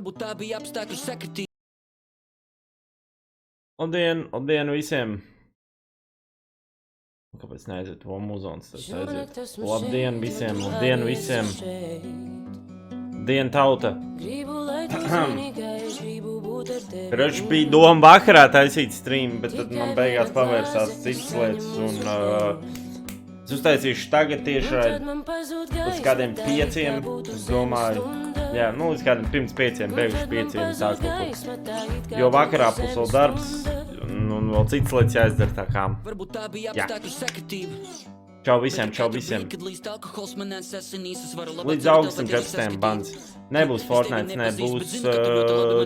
Varbūt tā bija apstākļu sakritība. Labdien visiem! Kāpēc neaiziet to muzons? Labdien visiem! Dien tauta! Rač bija doma vakarā taisīt streamu, bet tad man beigās pavērsās citas lietas un es uztaisīšu tagad tiešraidi līdz kādiem 5, es domāju, jā, līdz kādiem pirms 5, beiguši 5 sākot. Jo vakarā būs vēl darbs un vēl citas lietas jāizdara tā kā. Jā. Čau visiem. Līdz augustam 14. bands. Nebūs Fortnite, nebūs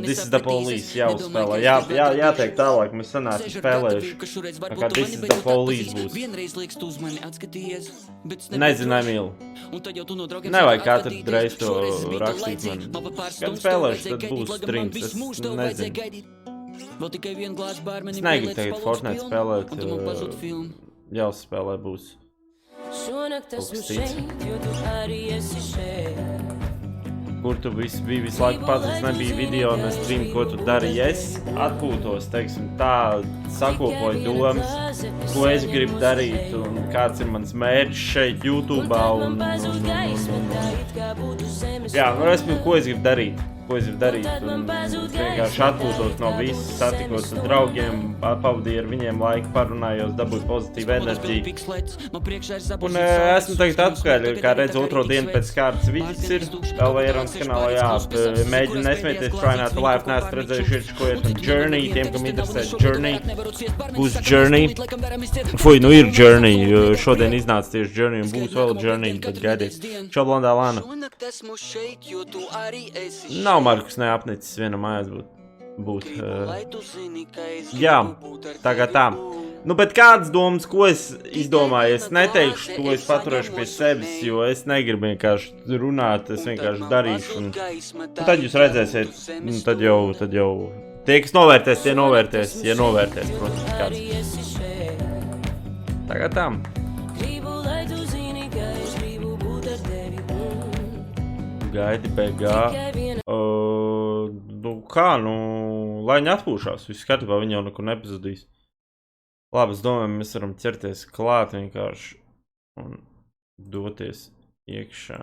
This is the Police jāuzspēlē. Jāteikt tālāk, mēs sanāsim spēlējuši. Tā kā This is the Police būs. Nezinu, Emīlu. Nevajag katru reizi to rakstīt man. Kad spēlēšu, tad būs streams, es nezinu. Es negribu tagad Fortnite spēlēt, jāuzspēlē būs. Kur tu visu laiku pats, nebija video un es stream, ko tu darīji. Es atpūtos, teiksim, tā sakopoju domas, ko es gribu darīt un kāds ir mans mērķis šeit YouTube'ā un jā, ko es gribu darīt. Un vienkārši atpūtos no visas, satikos ar draugiem, pavadīju ar viņiem laiku, parunājos, dabūju pozitīvu enerģiju. Un esmu tagad atpakaļ, kā redz, otro dienu pēc kārtas viss ir, LVR's kanālā, jā, mēģinu nesmieties, try not to laugh, neesat redzējuši ko ir Journey, tiem, kam interesē Journey, būs Journey. Ir Journey, šodien iznāca tieši Journey un būs vēl Journey, tad gaidiet. Čau, blondā Lana. Nav Markus neapnicis vienam mājās būt. Jā, tagad tā. Bet kādas domas, ko es izdomāju, es neteikšu, to es paturēšu pie sevis, jo es negribu vienkārši runāt, es vienkārši darīšu. Un tad jūs redzēsiet, tad jau tie, kas novērtēs, tie novērtēs, ja novērtēs, protams, kāds. Tagad tā. Gaidi beigā. Lai viņi atpūšās, viss skatībā, viņi jau nekur nepazudīs. Labi, es domāju, mēs varam ķerties klāt vienkārši un doties iekšā.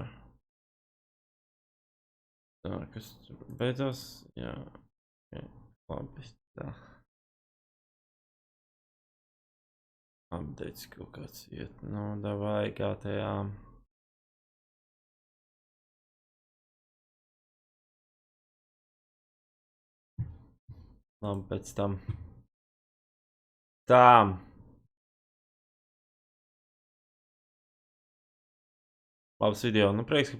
Tā, kas tur beidzās? Jā, okay. Labi, tā. Updates kaut kāds iet, davai, GTA. Labi, pēc tam. Tā. Labs video. Prieks, ka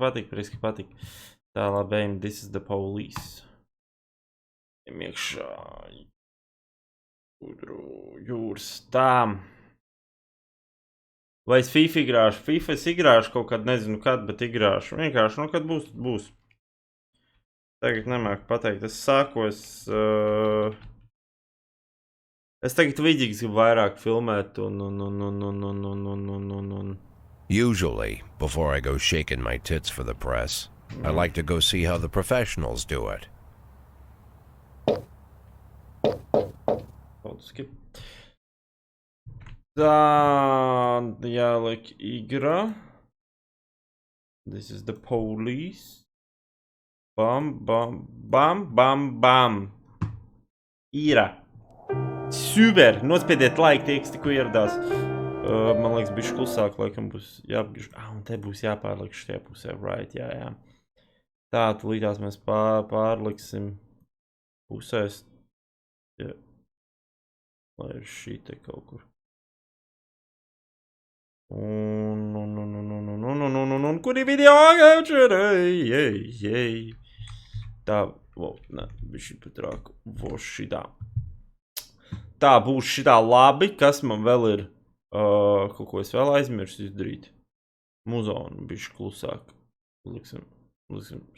patīk. Tā, labi, ejam, This is the Police. Ejam iekšā. Jūras. Tā. Vai es FIFA igrāšu? FIFA es igrāšu kaut kad, nezinu kad, bet igrāšu. Vienkārši, kad būs. Tagad nemāku pateikt, es sāku, es tagad vidīgs gribu vairāk filmēt un. Usually, before I go shaking my tits for the press, I like to go see how the professionals do it. Skip. Tā, jāliek igra. This is the Police. Bam. Īra. Super! Nospiediet laiku tie, kas tikko ieradās. Man liekas, bišķi klusāk, laikam būs jāapgriež. Un te būs jāpārliek šitie pusē. Right, jā. Tā, līdās mēs pārliksim pusēs. Jā. Lai ir šī te kaut kur. Kur ir video? Tā, bišķi patrāk. Šitā. Tā būs šitā labi. Kas man vēl ir? Kaut ko es vēl aizmirsu izdarīt. Muzonu bišķi klusāk. Liksim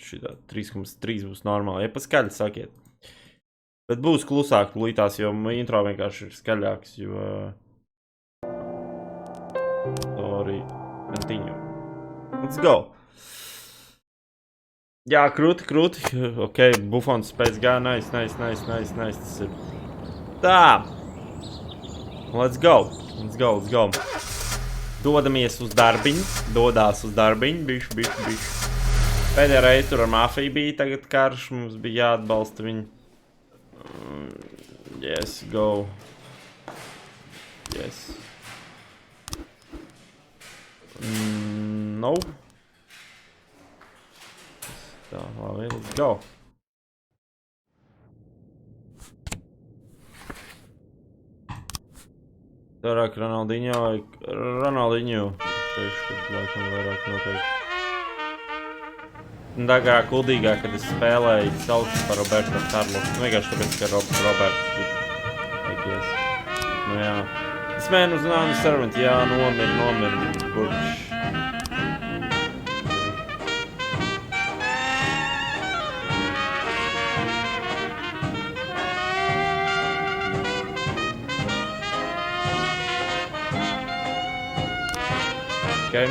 šitā. 3,3 būs normāli. Ja pa skaļi sakiet. Bet būs klusāk lītās, jo intro vienkārši ir skaļāks, jo... Sorry. Continue. Let's go. Jā, krūti. Ok, bufons pēc gā, nice. Tas ir. Tā. Let's go. Dodamies uz darbiņu. Dodās uz darbiņu. Bišķi. Pēdējā reize tur ar mafiju bija tagad karš. Mums bija jāatbalsta viņu. Yes, go. Yes. No. Tā, labi, let's go. Vairāk Ronaldiņo vai Ronaldiņu. Teikšu, kad laikam vairāk noteikti. Dagā kuldīgāk, kad es spēlēju saucas par Roberto Carlos. Vienkārši tāpēc, ka Roberts ir. Nu jā. This man was not on the servant. Jā, nomir. Kurš. Okay.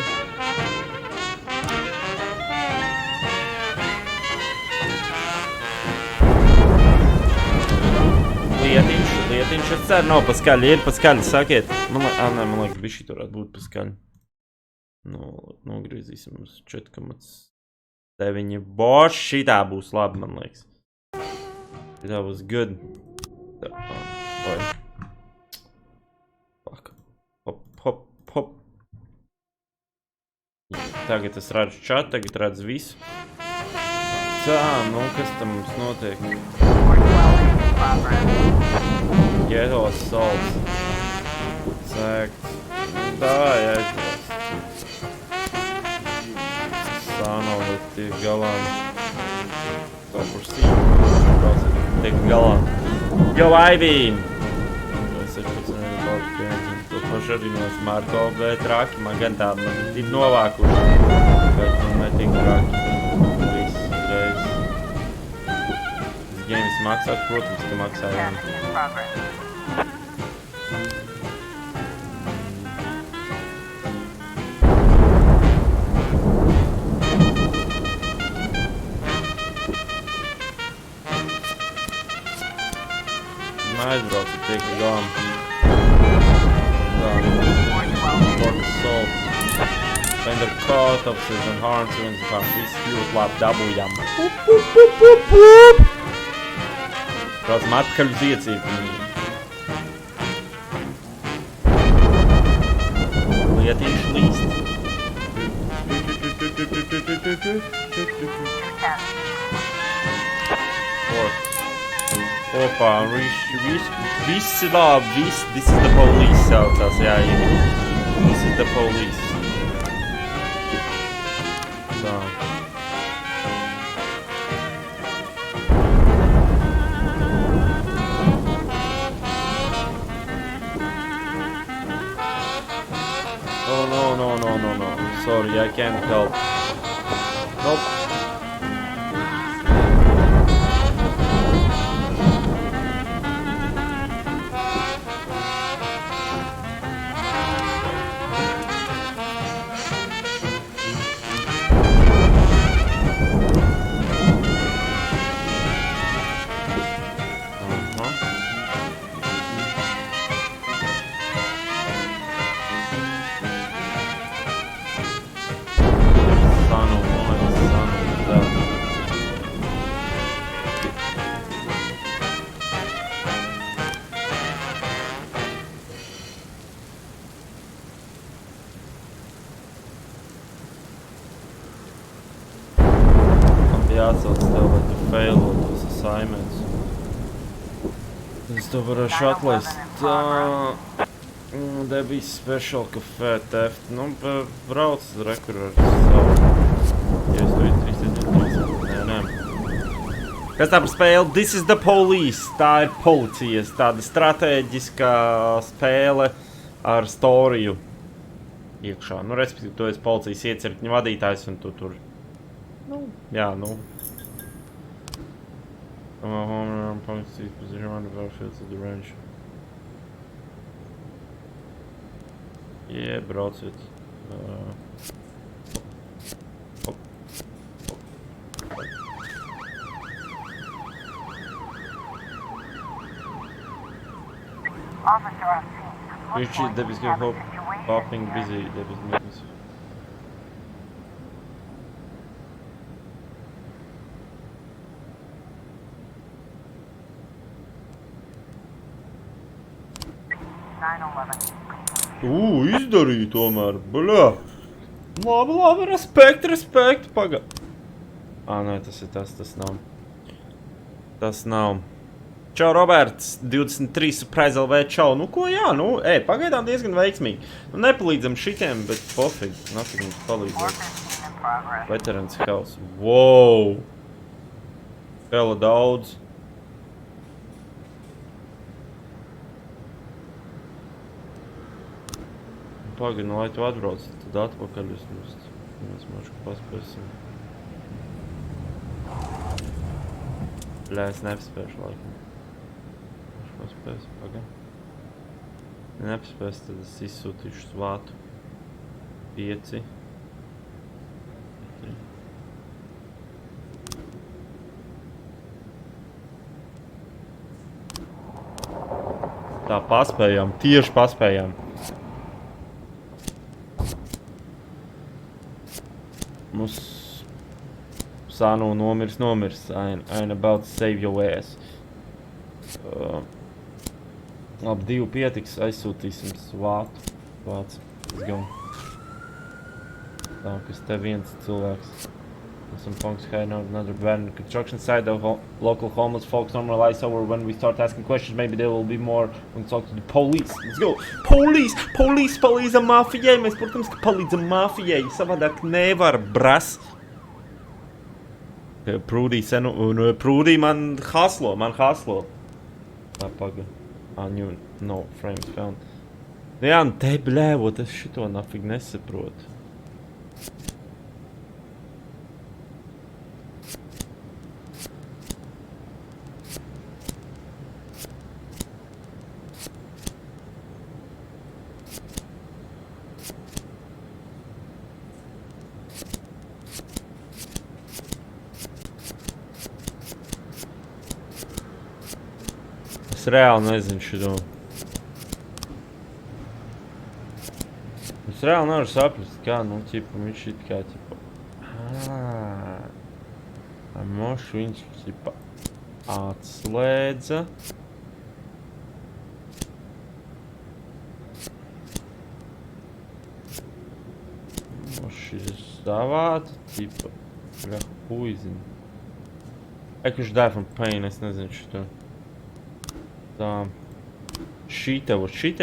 Lietiņš, es ceru, nav paskaļi, ir paskaļi, sakiet. Man liekas, bišķi tur varētu būt paskaļi. Nogriezīsim uz 4,9. Boš, šitā būs labi, man liekas. Šitā būs good. Oi. Fuck. Hop. Tagad es redzu čatu, tagad redzu visu. Tā, nu, kas tam mums notiek? Ghetto assaults. Sēkt. Davai, aizbrauc. Sānoli tiek galā. Kaut kur sīk. Tiek galā. Yo, Ivy! Es 16 baldu pieņem. To paši arī mēs Marko, bet raki man gan tā, man ir novākuši. Bet man netīk raki. Viss reiz. Games maksāt, protams, ka maksājām. Aizbraucu tiek galām. Tā. Sport assault. Fender caught, officers and harms, viens kā visi kļūt labi dabūjām. Braucam atpakaļ uz iecību. Lietīši līst. Opā, visi labi, this is the police saucās, jā. This is the police. Tā. Oh, no. Sorry, I can't help. Nope. Jāatsauc tev, lai tu failot tos assignments. Es to varēšu atlaist. Tā... There be special cafe theft. Nu, brauc uz rekuru ar savu. Ja es to ir 3. Nē. Kas tā par spēli? This is the police. Tā ir policijas. Tāda stratēģiskā spēle ar storiju iekšā. Nu, respektīvi, tu esi policijas iecirkņu vadītājs un tu tur... Jā, nu. Home policy position on the battlefield to the range. Yeah, brauciet. Viņš ir debis kā hop, popping busy, debis meetings. Izdarīju tomēr, bļā. Labi, respekt, paga. Nē, tas ir tas nav. Tas nav. Čau, Roberts, 23 surprise LV, čau. Nu, ko jā, pagaidām diezgan veiksmīgi. Nu, nepalīdzam šitiem, bet pofīgi, nafig mums palīdzēt. Veterans house. Wow! Hela daudz. Pagaid, lai tu atbrauc, tad atpakaļ vismaz. Mēs maču paspēsim. Bļā, es nepaspēšu laikam. Maču paspēsim, pagaid. Ja nepaspēs, tad es izsūtīšu svātu. 5. 3. Tā, paspējām, tieši paspējām. Mums Sānu nomirs. I'm about to save your ass. Labi, 2 pietiks, aizsūtīsim svātu. Vāc, let's go. Tā, kas te viens cilvēks. Some punks hiding out another abandoned construction site of local homeless folks normalize over when we start asking questions. Maybe there will be more when we talk to the police. Let's go! Police palīdzam mafijai! Mēs, protams, ka palīdzam mafijai. Savādāk nevar, bras. Prūdī Prūdī man haslo. Tā, paga. No, frames found. Jā, te bļēvot, es šito nafig nesaprotu. Es reāli nezinu šito. Es reāli nevaru saprast, kā, ķipa, viņš it kā, ķipa... Mošu viņš, ķipa, atslēdza. Moši ir savāta, ķipa, huizina. Kurš die from pain, es nezinu šito. Tā. Šite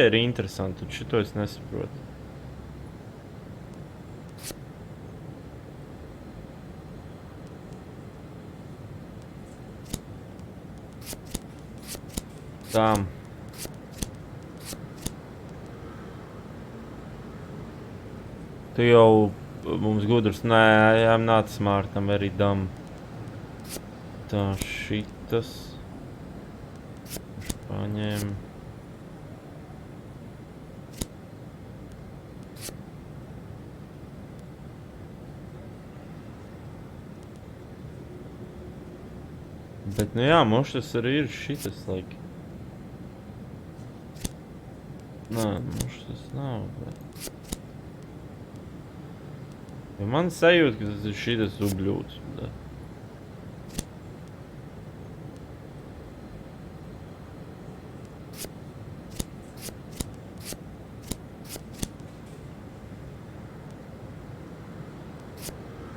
ir interesanti, un šito es nesaprotu. Tā. Tu jau mums gudrs, nē, I'm not smart, I'm very dumb. Tā, šitas. Paņem. Bet, jā, mums tas arī ir šitas, laiki. Nē, mums tas nav, bet... Ja man sajūt, ka tas ir šitas ubļūts, bet...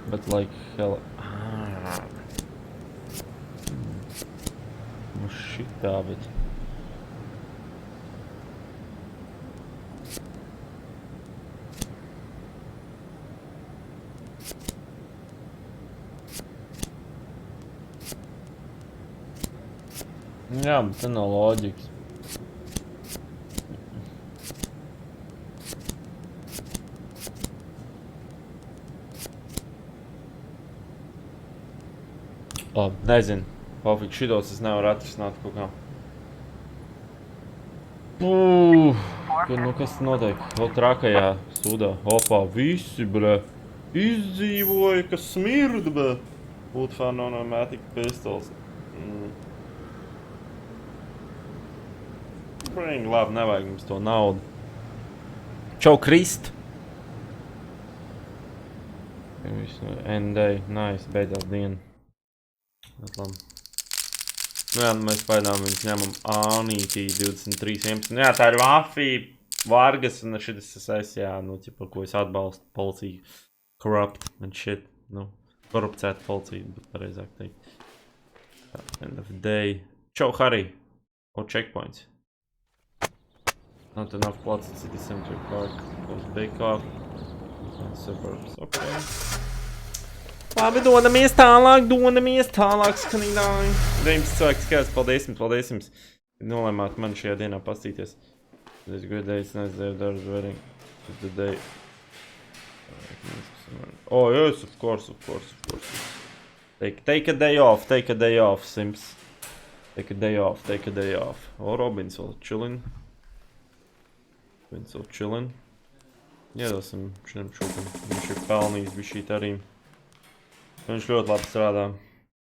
But like hell... Nu šitā, bet... Jā, bet te nav loģikas. Labi, nezinu. Pofīgi, šitos es nevaru atrisināt kaut kā. Kas notiek? Vēl trakajā sūdā. Opā, visi, bre. Izdzīvoja, kas smird, bre. Would found on automatic pistols. spring. Labi, nevajag mums to naudu. Čau, Krist! End-day. Nice, beidzās diena. Labi. Nu jā, mēs paidām viņus ņemam Ānītī 23.11. Nu jā, tā ir Vafija, Vargas un šitas es, jā, nu, tipa, ko es atbalstu policiju. Corrupt and shit, nu, korupcēta policija, bet pareizāk teikt. End of the day. Čau, Harry! O checkpoints. Not enough plots at City Center Park. Goes bake off. And suburbs. Okay. Labi, dodamies tālāk, skanīdāji. 19 cilvēki skaits, paldies jums. Nolēmāt man šajā dienā pastīties. This good day, it's nice day of Dar's wedding. It's the day. Oh, yes, of course. Take a day off, Sims. Take a day off. Oh, Robins vēl chillin'. Iedosim šim šūkam. Viņš ir pelnījis bišķīt arī. Viņš ļoti labi strādā.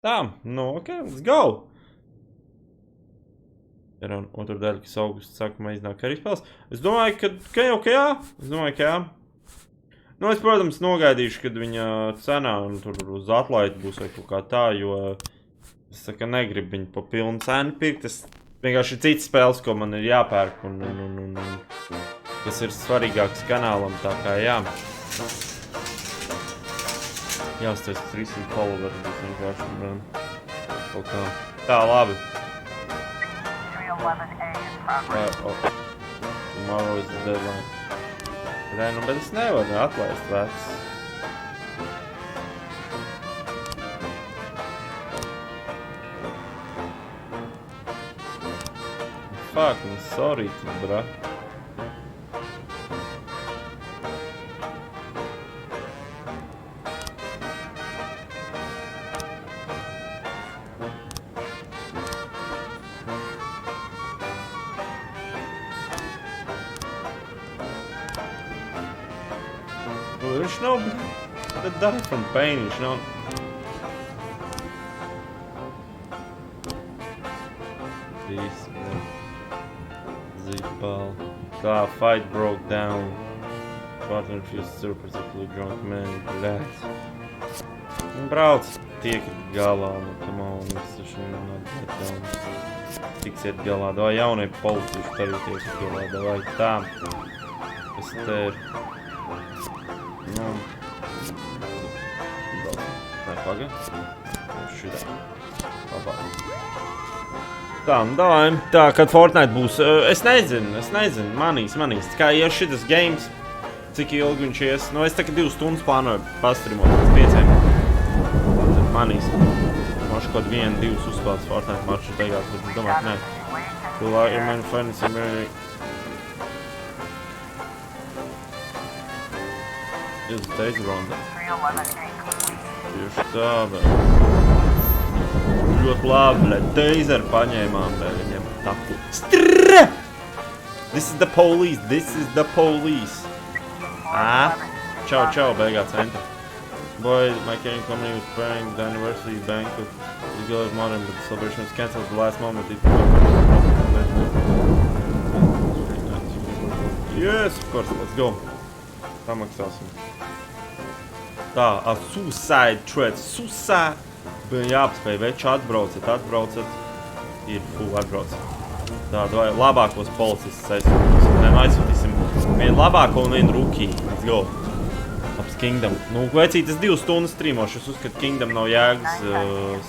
Tā, nu, ok, let's go! Ir otru daļu, kas augusta sākumā iznāk arī spēles. Es domāju, ka jā. Nu, es, protams, nogaidīšu, kad viņa cenā tur uz atlaidi būs vai kaut kā tā, jo es saku, negribu viņu pa pilnu cenu pirkt. Tas vienkārši ir cits spēles, ko man ir jāpērk un kas ir svarīgāks kanālam, tā kā jā. Jāsties 300 followeri, būs vienkārši, kaut kā. Tā, labi. Tomorrow is the deadline. Nu, bet es nevaru atlaist vecs. Fuck, sorry, bra. Viņš nav dara from pain, viņš nav. Zipal. Tā, fight broke down. Partner refused to serve particularly drunk men. Blēts. Brauc, tiekat galā, nu, come on, es taču nenādu down. Tiksiet galā, davai jaunie policīši arī tiekat galā, davai tā. Kas te ir? Nu, nē, paga. Šitā. Labā. Tā, nu davai. Tā, kad Fortnite būs, es nezinu, manīs. Kā ies šitas games, cik ilgi viņš ies. Nu, es tagad 2 stundas plānoju pastrimot līdz 5. Tad manīs. Mašu kaut 1-2 uzspēlētas Fortnite maršas beigās, bet es domāju, ka nē. Tu lai ir mani friends in America. Jūs teicu ronda. Tieši tā, bet. Ļoti labi, bet teizer paņēmām, bet viņiem taku. Strrrr! This is the police. Čau, beigā centra. Boy, my catering company was preparing the anniversary banquet. The girl is modern, but the celebration was cancelled at the last moment. Yes, of course, let's go. Samaksāsim. Tā, suicide threat, jāapspēj veču, atbraucat, ir atbraucat. Tā, labākos policistus aizsūtīsim vienu labāko un vienu rookie, let's go. Labs Kingdom. Nu, vecīt, es 2 stundas streamošu, es uzskatu, Kingdom nav jēgas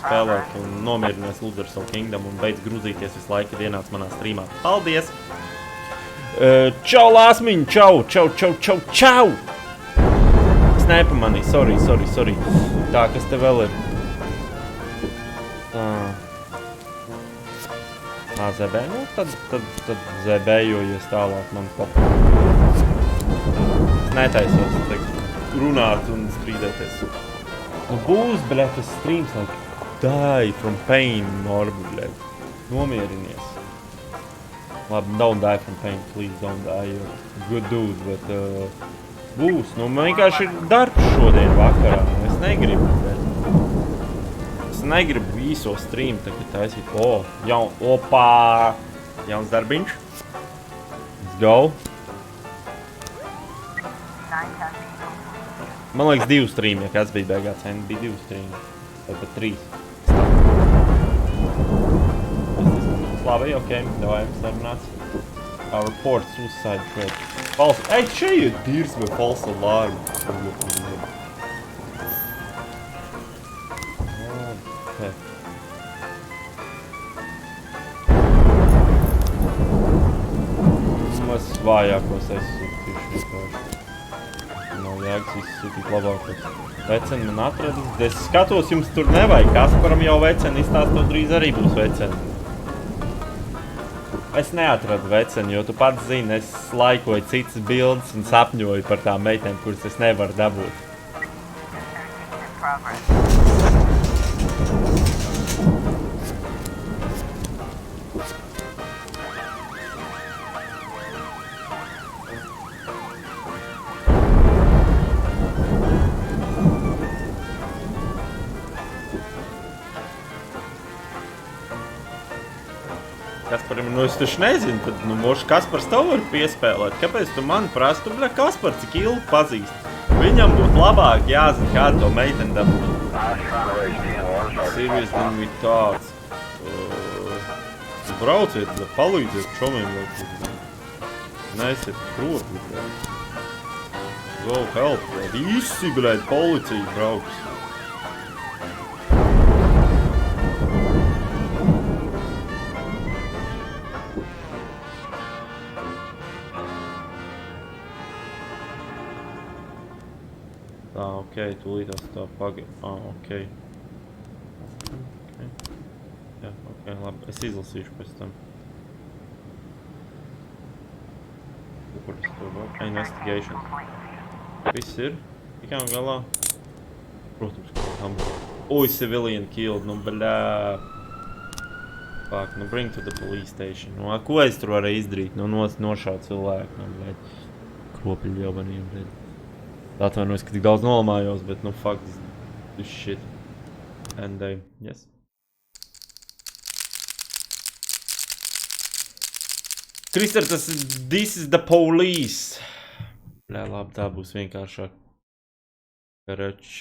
spēlēt un nomierinies lūdzu ar savu Kingdom un beidz grūzīties visu laiku, kad ienāc manā streamā. Paldies! Čau, Lāsmiņ, čau! Es nepamanīju, sorry. Tā, kas te vēl ir? Tā, ZB, nu, tad ZB-jojies tālāk man papā. Es netaisos, tagad runāt un strīdēties. Nu, būs, bļet, tas streams, like, die from pain, Norbu, bļet. Nomierinies. Labi, don't die from pain, please don't die, you're a good dude, bet būs. Nu, man vienkārši ir darbs šodien vakarā, es negribu, bet es negribu viso stream tagad taisīt. Jauns darbiņš. go. Man liekas 2 streami, ja kāds bija beigās, bija 2 streami. Vai pat 3. Labi, ok, davai, sarunāts. Our report suicide threat. False. Ej, čia ir dīrs vai false alarm. Okay. Mēs vājākos aizsūtīšu vienkārši. Nav jēgas izsūtīt labākos. Veceni man atradis. Es skatos, jums tur nevajag. Kasparam jau veceni izstāstot drīz arī būs veceni. Es neatradu veceni, jo tu pats zini, es laikoju citas bildes un sapņoju par tām meitēm, kuras es nevaru dabūt. Kasparam, nu es taču nezinu, tad, nu, moši Kaspars tev var piespēlēt. Kāpēc tu mani prasi? Tu, bļa, Kaspar, cik ilgi pazīst? Viņam būtu labāk jāzina, kādu to meiteni dabūt. Serious than we thought. Brauciet, bļa, palīdziet čomiem, bļa. Neesiet kropļi, bļa. Go help, bļa. Visi, bļa, policija brauks. Ok, tūlītās tā pagaid. Ok. Jā, ok, labi. Es izlasīšu pēc tam. Kur es to varu? Investigation. Viss ir. Tikai un galā. Protams, ka tam. Ui, civilian killed. Nu, bļā. Fuck, nu bring to the police station. Nu, ko es tur varēju izdarīt? Nu, nošaut cilvēku. Nu, bļā. Kropļi ļaubaniem, bļā. Atvainojos, ka tik daudz nolamājos, bet, nu, fuck this shit. And, yes. Krister, this is the police. Bļā, labi, tā būs vienkāršāk. Karač,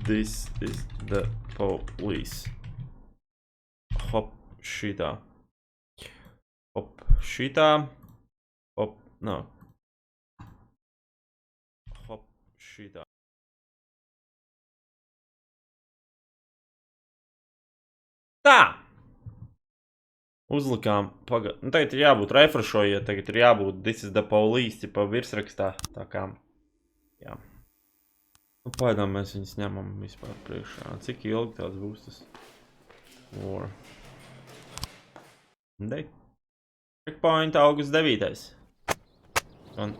this is the police. Hop, šitā. Hop, šitā. Hop, no. Hop, šitā. Tā! Uzlikām, nu tagad ir jābūt refreshojiet, tagad ir jābūt this is the police, pa virsrakstā, tā kā, jā. Nu, paidām mēs viņus ņemam vispār priekšā. Cik ilgi tās būs tas? War. Dei. Checkpoint august 9. Un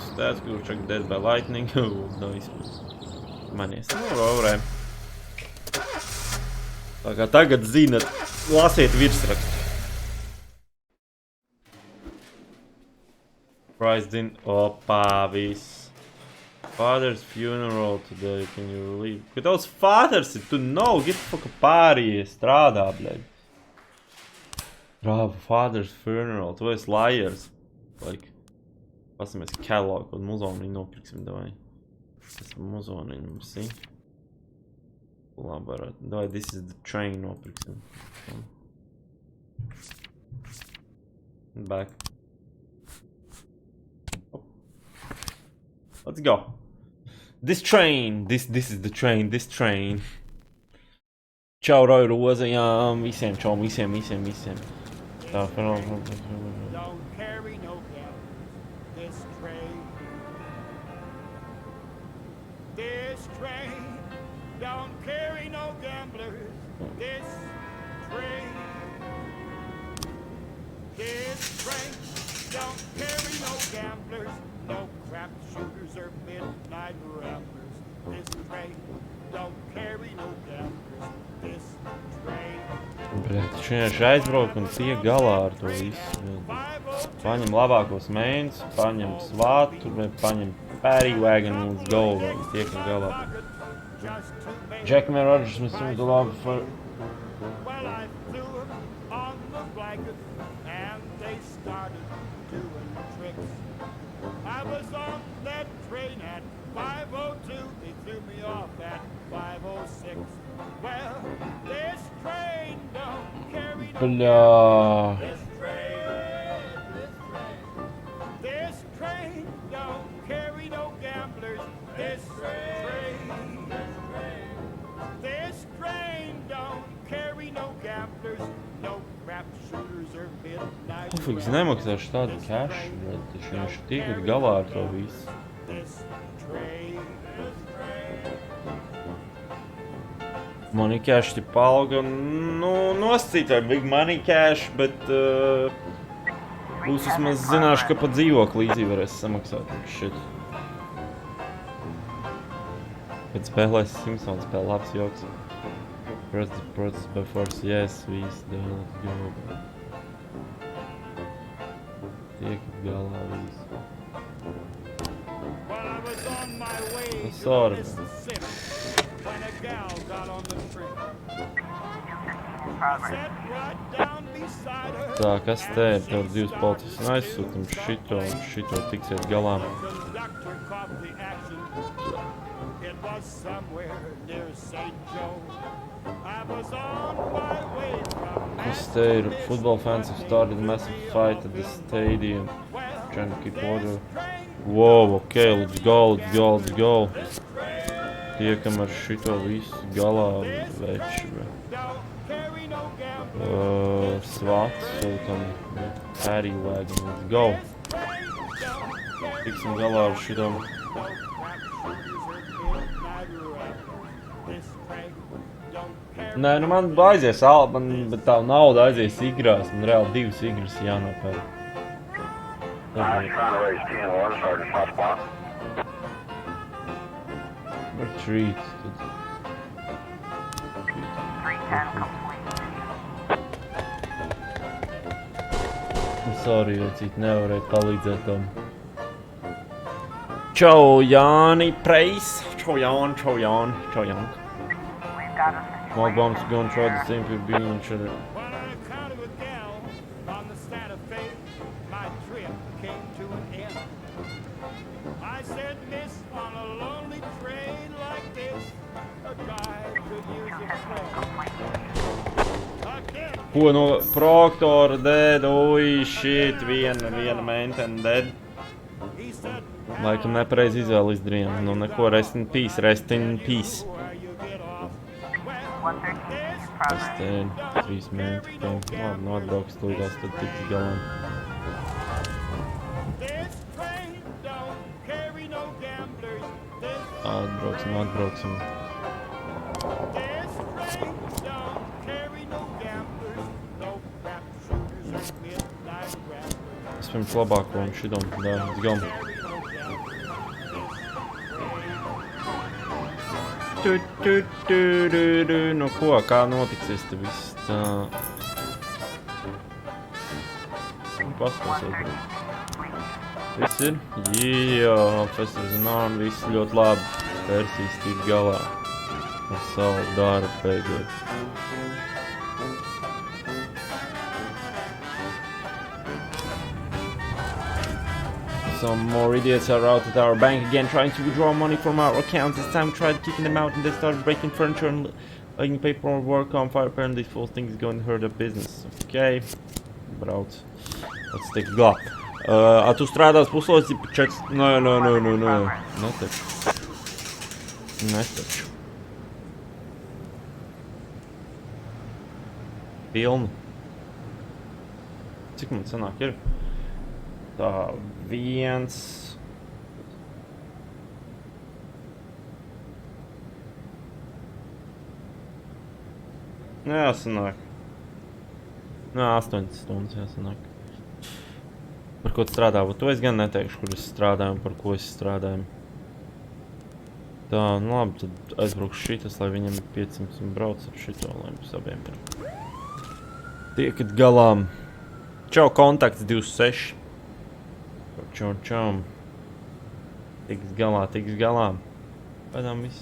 stats, kur check dead by lightning. Nice. Manies. Nu, overē. Tā kā tagad zinat, lasiet virsrakstu. Priced in. Opā, viss. Father's funeral today, can you relieve? Kad tavs fathers ir, tu nav, get fucka pārējie strādā, bļaļ. Bravo, father's funeral, tu esi liars. Like, pasamies catalog, un muzoniņu nopirksim, davai. Tas muzoniņu mums, see? Labi, varētu. Davai, this is the train nopirksim. Back. Let's go. This train, this is the train, this train. Čau, Roja Rozajām, visiem čau, visiem. Tā, Don't carry no gamblers, this train. This train, don't carry no gamblers, this train. This train, don't carry no gamblers, no crap shooters or midnight ramblers. This train, don't carry no gamblers, this train. Bļēt, vienkārši aizbrauk un tiek galā ar to visu. Paņem labākos mēnus, paņem svātu, paņem pērīwagon un let's go, vai tiekam galā. Jackman Rogers, mēs jums labi for... Well, I flew blanket and they started doing tricks. I was on that train at 5:02. They threw me off at 5:06. Well, this train don't carry no Bля. This train don't carry no gamblers. This train don't carry no gamblers. No crap shooters or midnight. Pufiks nemaksāšu tādu cash, bet taču viņš tiek galā ar to visu. This train. Money cash te palga, nu, nosacīt ar big money cash, bet būs vismaz zināšu, ka pa dzīvokli īzī varēs samaksāt. Shit. Kad spēlēs Simpsons spēl labs joks. Press the process by force, yes, viss, let's go. Tiek galā viss. Well, I was on my way to Sorry. Mississippi when a gal got on the train. I sat right down beside her. Tā, kas te ir? Tev divas policis un aizsūtam šito tiksiet galā. Conductor caught the action. It was somewhere near PÄJU. I was on my way from Kas te ir? Football fans have started a massive fight at the stadium. Trying to keep order. Wow, okay, let's go. Tiekam ar šito visu galā, veči. Svats, sūtam Harry wagon, let's go. Tiksim galā ar šitom. Nē, nu man aizies bet tā nauda aizies igrās, man reāli divas igras jānopēr. Retreat. Sorry, jocīt, nevarēju palīdzēt tam. Čau, Jāni, preis! Čau, Jāni. Small bombs are going to try the same people beating each other. When I encountered a gal on the Santa Fe, my trip came to an end. I said, miss, on a lonely train like this, a guy could use a friend. Again, Ko no Proktora dead? Ui, shit, viena meitene dead. he said, Laikam nepareizi izvēli izdarījām. Nu neko, rest in peace. where you get off. Well, Tas te ir 3 mēneši. Labi, nu atbrauks tūlītās, tad tiks galām. this train don't carry no gamblers. Atbrauksim. This train don't carry no gamblers. No crap shooters or midnight ramblers. Es pirms labāko un šitom dāru. Let's go. Nu ko, kā notiksies te viss tā? Pastāsies. Viss ir? Jā, festivals un ārni, viss ļoti labi. Persijas tik galā. Ar savu darbu beidzot. Some more idiots are out at our bank again trying to withdraw money from our accounts. This time we tried kicking them out and they started breaking furniture and laying paperwork on fire. Apparently this whole thing is going to hurt our business. Okay. Brauc. Let's take a glop. A tu strādās puslodes ir 4... Nē. Netaču. Pilnu. Cik man sanāk ir? Tā, 1... Jāsanāk. 8 stundas jāsanāk. Par ko tu strādā? To es gan neteikšu, kur es strādāju un par ko es strādāju. Tā, nu labi, tad aizbraukšu šitas, lai viņam ir 500 un brauc ar šito, lai mums abiem ir. Tiekat galām. Čau, kontakts 26. Čau. Tiks galā. Pēdām viss.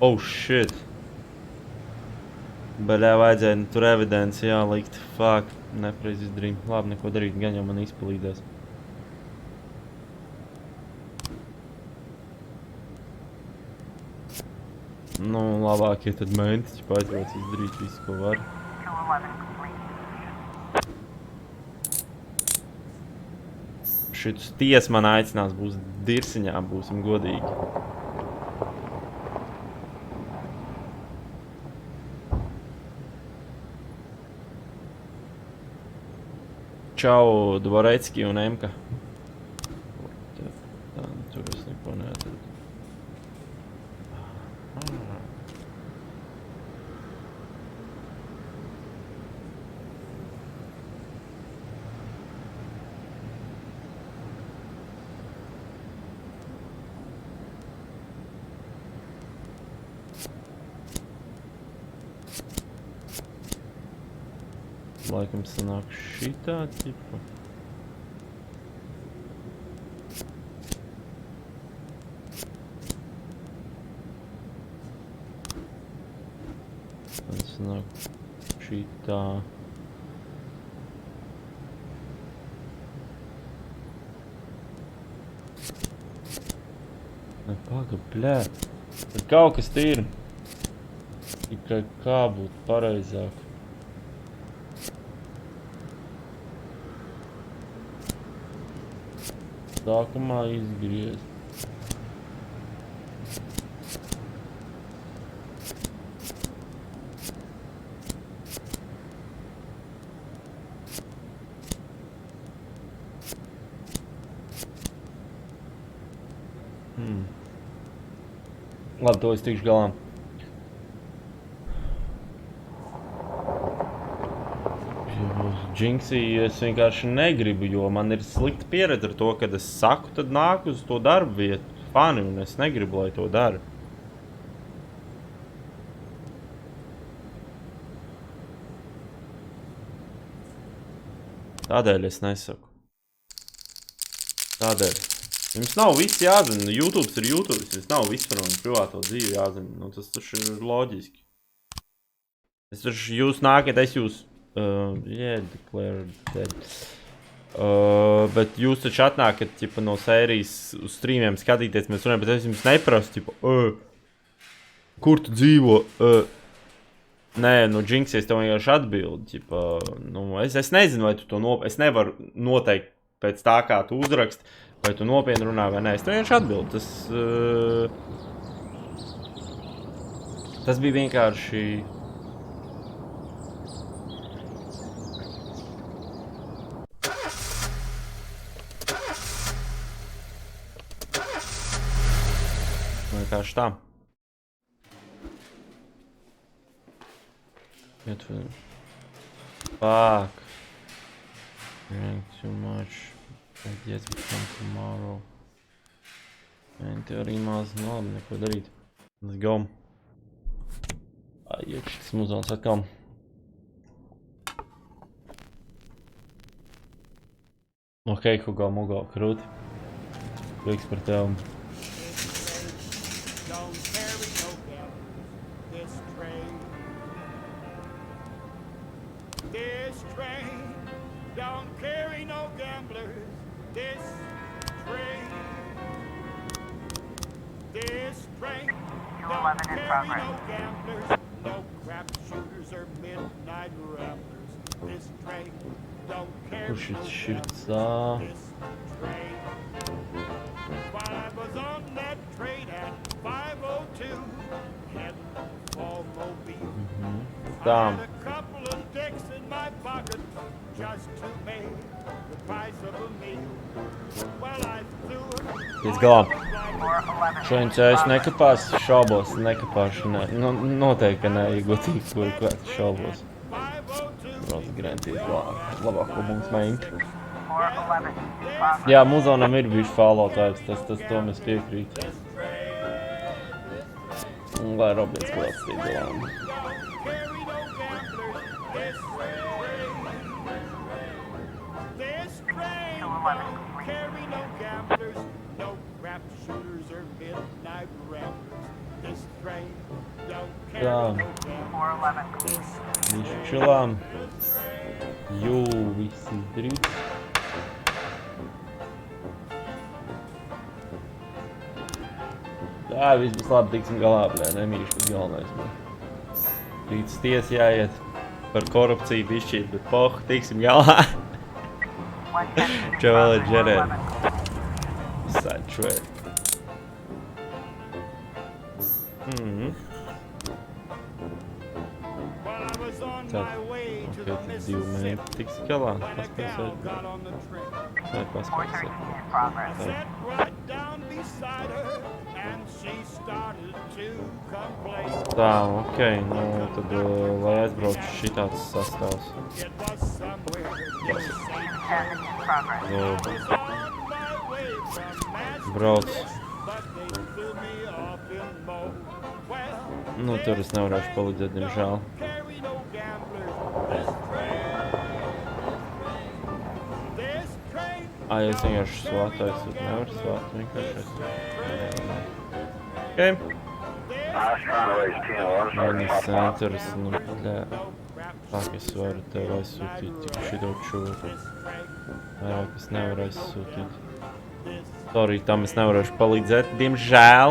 Oh, shit. Baļā vajadzēja tur evidenci jālikt. Fuck, nepreiz izdarīju. Labi, neko darīt, gan jau man izpalīdēs. Nu, labāk, ja tad mentiķi patrauc izdarīt visu, ko var. Šitus ties man aicinās, būs dirsiņā, būsim godīgi. Čau, Dvorecki un Emka. Tā, tur es neko neatradu. Laikam sanāk šitā tipa. Tad sanāk šitā. Ne, paga, bļē. Tad kaut kas ir. Tikai kā būtu pareizāk. Sākumā izgriezt. Labi, to es tikšu galā. Jinxī es vienkārši negribu, jo man ir slikta pieredze ar to, kad es saku, tad nāk uz to darbu vietu fani, un es negribu, lai to dara. Tādēļ es nesaku. Tādēļ. Jums nav viss jāzina, YouTube ir YouTube, jums nav viss par manu privāto dzīvi jāzina, nu tas taču ir loģiski. Es taču jūs nākat, es jūs... yeah, declare dead. Bet jūs taču atnākat, ķipa, no sērijas uz streamiem skatīties, mēs runājam, bet es jums neprasu, ķipa, kur tu dzīvo? Nē, nu, Jinx, es tev vienkārši atbildu, ķipa, nu, es nezinu, vai tu to es nevaru noteikt pēc tā, kā tu uzrakst, vai tu nopietni runā vai nē, es tev vienkārši atbildu, tas bija vienkārši... Vienkārši tā. Fuck. Drink too much. Yes, we come tomorrow. Un te arī maz, nu labi, neko darīt. Let's go. Iekšķis muzons atkal. Ok, Hugo, Mugo, krūti. Prieks par tevi. Don't carry no gamblers. This train don't carry no gamblers, no crap shooters or midnight ramblers. This train don't carry no gamblers. This train. While I was on that train at 5:02, heading for Mobile. I had a couple of dicks in my pocket just to make the price of a meal. Well, I threw it. Let's go. Šeit es nekapās, šaubos, nekapāšu, ne. Nu, noteikti, ka ne, iegūtīgi, ko šaubos. Brauc grentīt labāk, ko mums meinti. Jā, muzonam ir bijuši followtājs, tas to mēs piekrīt. Un lai Robiens klausīt galām. Carry no gamblers, no crap shooters or midnight ramblers. This train don't carry Tā, no gamblers. viņš čilām. Jū, visi drīt. Tā, viss būs labi, tiksim galā, blē, nemīšu, bet galvenais. Rītas tiesa jāiet par korupciju bišķīt, bet poh, tiksim galā. Čo vēl ir džerēt? Side trade. While I was on Tā, my way to ok, the tad 2 mēneti tiks galā. when a gal got on the train. Vai paspēsiet? I sat right down beside her and she started to complain. Tā, ok, nu tad, lai aizbrauc šitāds sastāvs. It was somewhere in Šeit. Lūdzu, On my way from brauc. but they threw me off in Mo. Well, Nu, tur es nevarēšu palīdzēt, diemžēl. carry no gamblers. This train Ā, ja es vienkārši svātu aizsūt, nevaru svāt, vienkārši aizsūt. Ok. Manis centrs, nu, bļā. Tā, ka es varu tev aizsūtīt tik šito čūku. Vairāk es nevaru aizsūtīt. Sorry, tam es nevarēšu palīdzēt, diemžēl.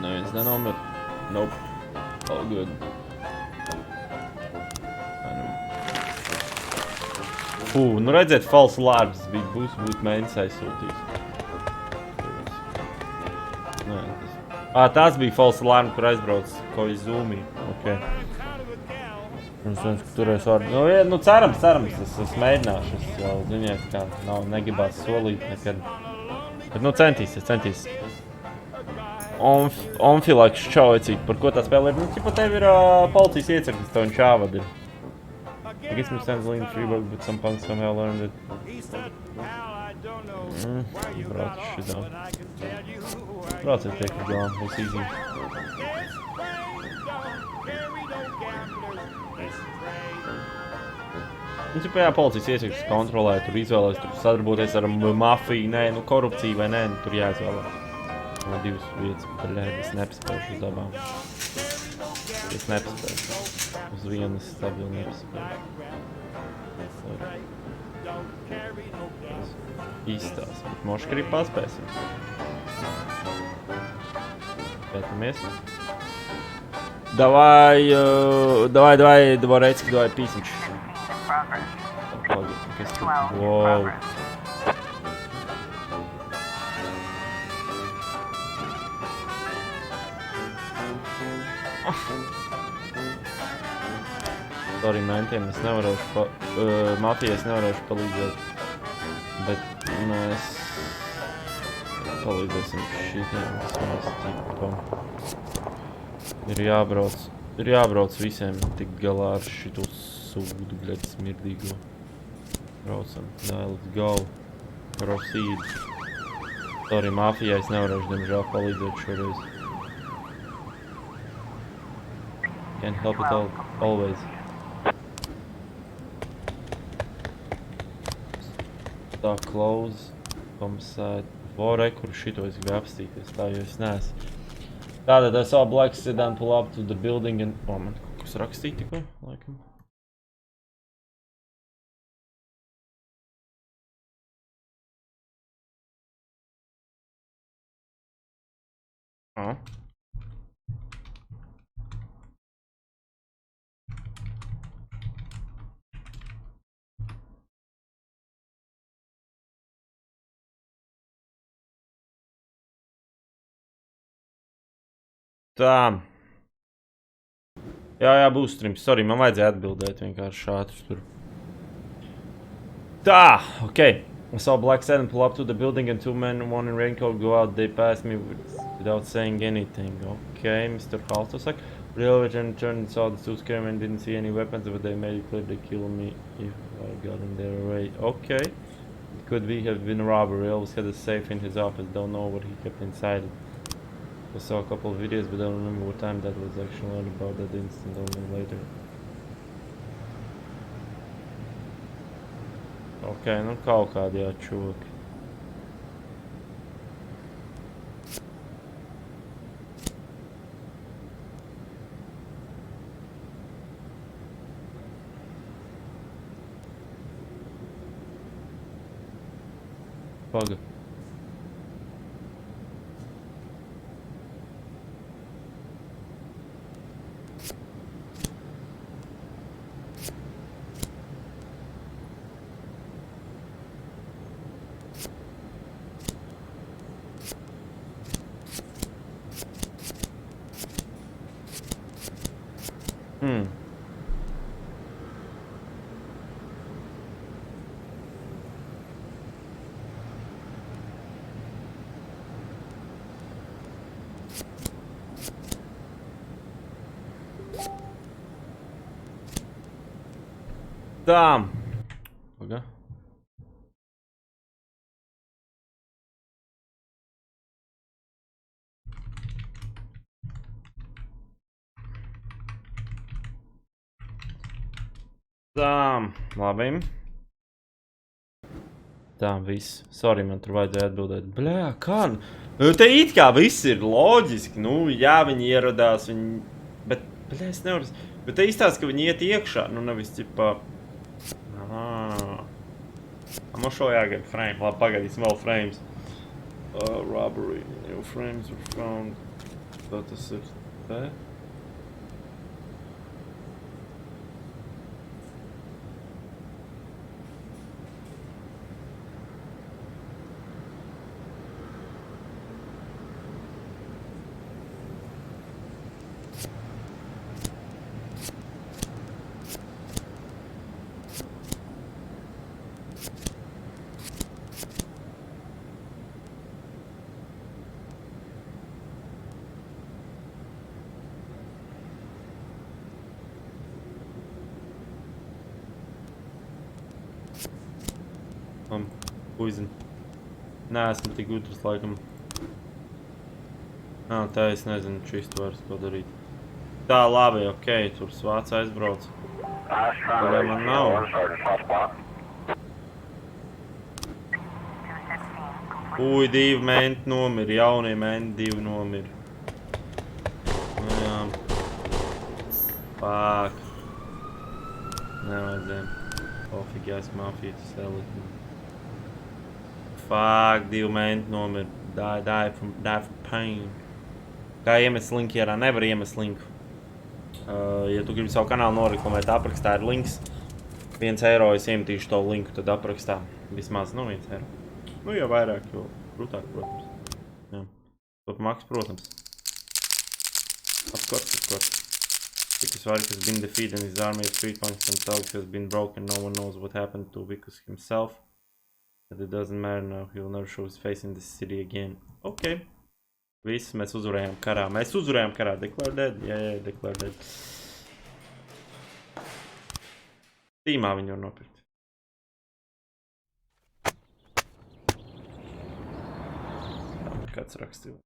Neviens nenomir. Nope. All good. Fū, nu redzēt, false alarms bija būt mēģinājis aizsūtīt. Nē, tas... Ā, tās bija false alarm, kur aizbrauc Koizumi. Ok. Es zinu, ka turēs vārdu. Nu, cerams, es mēģināšu. Es jau, ziniet, kā nav negribās solīt nekad. Bet, nu, centīsies. Onfilaks čauecīt, par ko tā spēle ir? Nu, ķipa tev ir policijas iecirknis, tev viņš jāvada ir. I guess my son's leaving Freeburg, but some punks somehow learned it. Brauc šitā. Brauciet tiek ar galām, būs easy. Nu, ķipa jā, policijas iecirknis kontrolē, tur izvēlēs, tur sadarboties ar mafiju, nē, nu, korupciju vai nē, nu, tur jāizvēlēs. No 2 vietas, bet es nepaspēšu uz abām. Es nepaspēšu. Uz vienas stabili nepaspēšu. Īstās, bet moška arī paspēsim. Pētamies. Davai, Dvorецкий, davai pīsiņš. Kas tur? Wow. Sorry, mentiem es nevarēšu, mafijai es nevarēšu palīdzēt, bet mēs palīdzēsim šitiem, kas mēs tipam. Ir jābrauc visiem tikt galā ar šitu sūdu, bļaļ, smirdīgo. Braucam, nē, let's go, proceed. Sorry, mafijai es nevarēšu, diemžēl, palīdzēt šoreiz. Can't help it all, always. Tā, close, komisēt, VARI, kur šito es gribēju apstīties, tā jo es neesmu. Tātad, I saw a black sedan pull up to the building and... O, man kaut kas rakstīja tikko, laikam. Tā. Jā, būs streams. Sorry, man vajadzēja atbildēt vienkārši ātri tur. Tā, ok. I saw a black sedan pull up to the building and 2 men, one in raincoat, go out. They passed me without saying anything. Okay, Mr. Halto saka. Real turned and saw the 2 scary men, didn't see any weapons, but they made it clear they killed me if I got in their way. Okay. It could have been a robbery. He always had a safe in his office. Don't know what he kept inside it. I saw a couple of videos, but I don't remember what time that was. Actually learned about that incident only later. Ok, nu kaut kādi jā čūki. Paga. Tā. Paga. Tā, labi. Tā, viss. Sorry, man tur vajadzēja atbildēt. Bļā, kā? Te it kā viss ir loģiski. Nu, jā, viņi ieradās, viņi... Bet, bļā, es nevaru... Bet te izstāst, ka viņi iet iekšā. Nu, nevis, ķipā... Man šo jāgaida frame. Labi, pagaidīsim vēl frames. Robbery. New frames were found. Tā tas ir te. Uizin. Nē, esmu tik gudrs, laikam. Tā es nezinu, čistu vairs ko darīt. Tā, labi, okei, tur svāc aizbrauc. Tur man nav. Uj, 2 menti nomiri, jaunie menti 2 nomiri. Nu jā. Fāk. Nevajadzēja. Pofīgi, jāsaka mafija, tas elitu. Fāk, 2 menti nomir. Die from pain. Kā iemest linku ierā? Nevar iemest linku. Ja tu gribi savu kanālu noreklamēt, aprakstā ir links. 1 eiro es iemetīšu to linku, tad aprakstā. Vismaz, nu 1 eiro. Nu, jau vairāk, jo brutāk, protams. Jā. Top maks, protams. Of course. Because VARI has been defeated and his army of 3 points and thugs has been broken. No one knows what happened to Vikus himself. But it doesn't matter now, he will never show his face in this city again. Ok. Viss, mēs uzvarējām karā. Declare dead? Jā, declare dead. Tīmā viņu var nopirkt. Tā, kāds rakstīja.